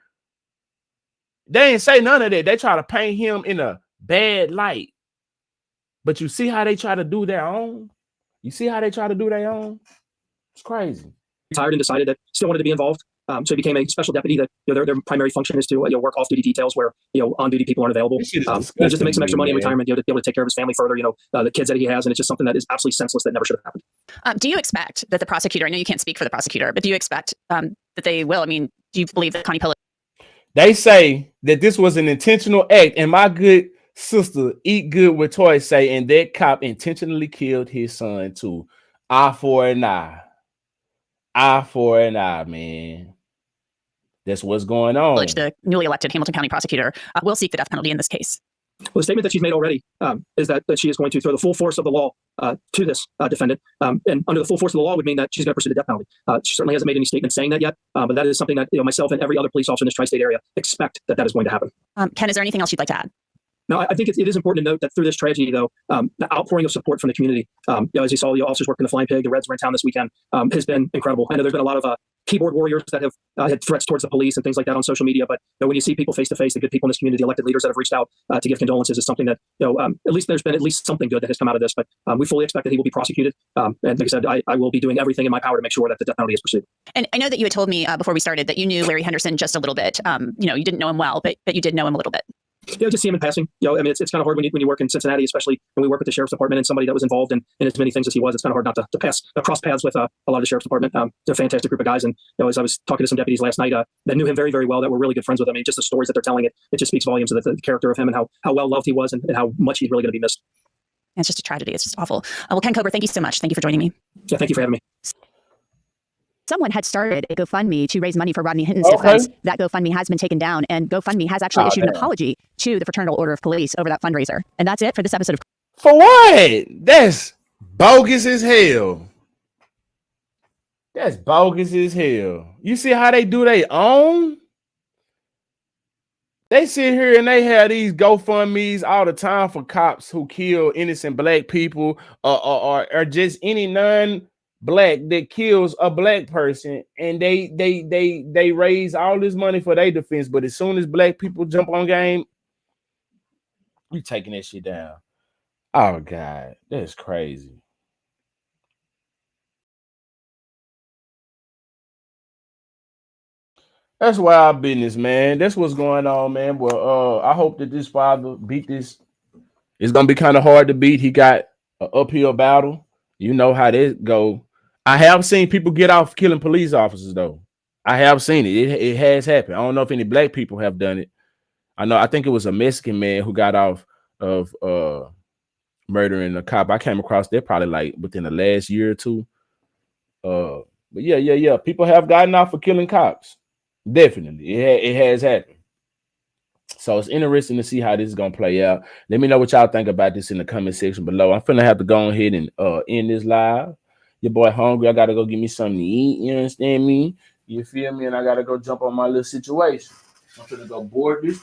They didn't say none of that. They try to paint him in a bad light. But you see how they try to do their own? You see how they try to do their own? It's crazy. Retired and decided that still wanted to be involved. So he became a special deputy. That their primary function is to work off-duty details where on-duty people aren't available. Just to make some extra money in retirement, to be able to take care of his family further. The kids that he has, and it's just something that is absolutely senseless that never should have happened. Do you expect that the prosecutor? I know you can't speak for the prosecutor, but do you expect that they will? I mean, do you believe that Connie Pillow? They say that this was an intentional act, and my good sister Eat Good with Toy say, and that cop intentionally killed his son too. Eye for an eye. Eye for an eye, man. That's what's going on. The newly elected Hamilton County prosecutor will seek the death penalty in this case. Well, the statement that she's made already is that she is going to throw the full force of the law to this defendant. And under the full force of the law would mean that she's going to pursue the death penalty. She certainly hasn't made any statement saying that yet, but that is something that myself and every other police officer in this tri-state area expect that is going to happen. Ken, is there anything else you'd like to add? No, I think it is important to note that through this tragedy, though, the outpouring of support from the community, as you saw, the officers working the Flying Pig, the Reds were in town this weekend, has been incredible. I know there's been a lot of keyboard warriors that have had threats towards the police and things like that on social media, but when you see people face to face, the good people in this community, the elected leaders that have reached out to give condolences, is something that at least there's been at least something good that has come out of this. But we fully expect that he will be prosecuted. And like I said, I will be doing everything in my power to make sure that the death penalty is pursued. And I know that you had told me before we started that you knew Larry Henderson just a little bit. You didn't know him well, but you did know him a little bit. Just see him in passing. I mean, it's kind of hard when you work in Cincinnati, especially when we work with the sheriff's department and somebody that was involved in as many things as he was. It's kind of hard not to cross paths with a lot of the sheriff's department. They're a fantastic group of guys. And as I was talking to some deputies last night that knew him very, very well, that were really good friends with him. I mean, just the stories that they're telling, it just speaks volumes of the character of him and how well loved he was and how much he's really going to be missed. It's just a tragedy. It's just awful. Well, Ken Kober, thank you so much. Thank you for joining me. Yeah, thank you for having me. Someone had started a GoFundMe to raise money for Rodney Hinton's defense. That GoFundMe has been taken down, and GoFundMe has actually issued an apology to the Fraternal Order of Police over that fundraiser. And that's it for this episode of... For what? That's bogus as hell. That's bogus as hell. You see how they do their own? They sit here and they have these GoFundMes all the time for cops who kill innocent black people or just any non-black that kills a black person, and they raise all this money for their defense. But as soon as black people jump on game, we taking that shit down. Oh God, that's crazy. That's wild business, man. That's what's going on, man. Well, I hope that this father beat this. It's gonna be kind of hard to beat. He got an uphill battle. You know how that go. I have seen people get off killing police officers, though. I have seen it. It has happened. I don't know if any black people have done it. I think it was a Mexican man who got off of murdering a cop. I came across that probably like within the last year or two. But yeah. People have gotten off for killing cops. Definitely. It has happened. So it's interesting to see how this is going to play out. Let me know what y'all think about this in the comment section below. I'm finna have to go ahead and end this live. Your boy hungry. I got to go get me something to eat. You understand me? You feel me? And I got to go jump on my little situation. I'm finna go board this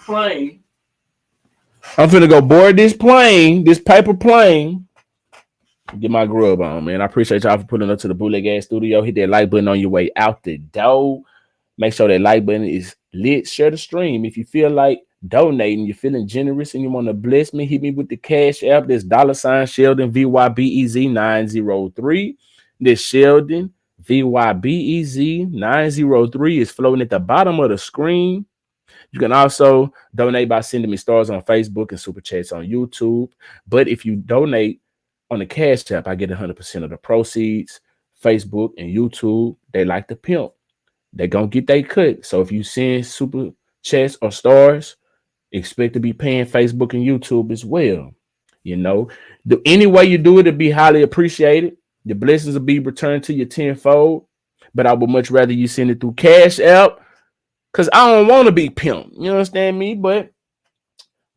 plane. This paper plane. Get my grub on, man. I appreciate y'all for putting up to the Bootleg Ass Studio. Hit that like button on your way out the door. Make sure that like button is lit. Share the stream if you feel like donating, you're feeling generous and you want to bless me, hit me with the Cash App. This $ Sheldon VYBEZ 903. This Sheldon VYBEZ 903 is floating at the bottom of the screen. You can also donate by sending me stars on Facebook and super chats on YouTube. But if you donate on the Cash App, I get 100% of the proceeds. Facebook and YouTube, they like to pimp. They're going to get their cut. So if you send super chats or stars, expect to be paying Facebook and YouTube as well. You know, any way you do it, it'll be highly appreciated. The blessings will be returned to you tenfold. But I would much rather you send it through Cash App, because I don't want to be pimped. You understand me? But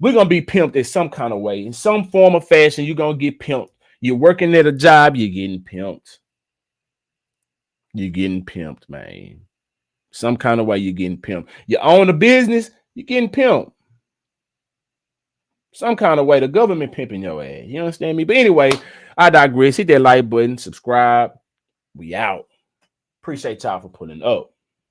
we're going to be pimped in some kind of way. In some form or fashion, you're going to get pimped. You're working at a job, you're getting pimped. You're getting pimped, man. Some kind of way you're getting pimped. You own a business, you're getting pimped. Some kind of way the government pimping your ass. You understand me? But anyway, I digress. Hit that like button, subscribe. We out. Appreciate y'all for pulling up.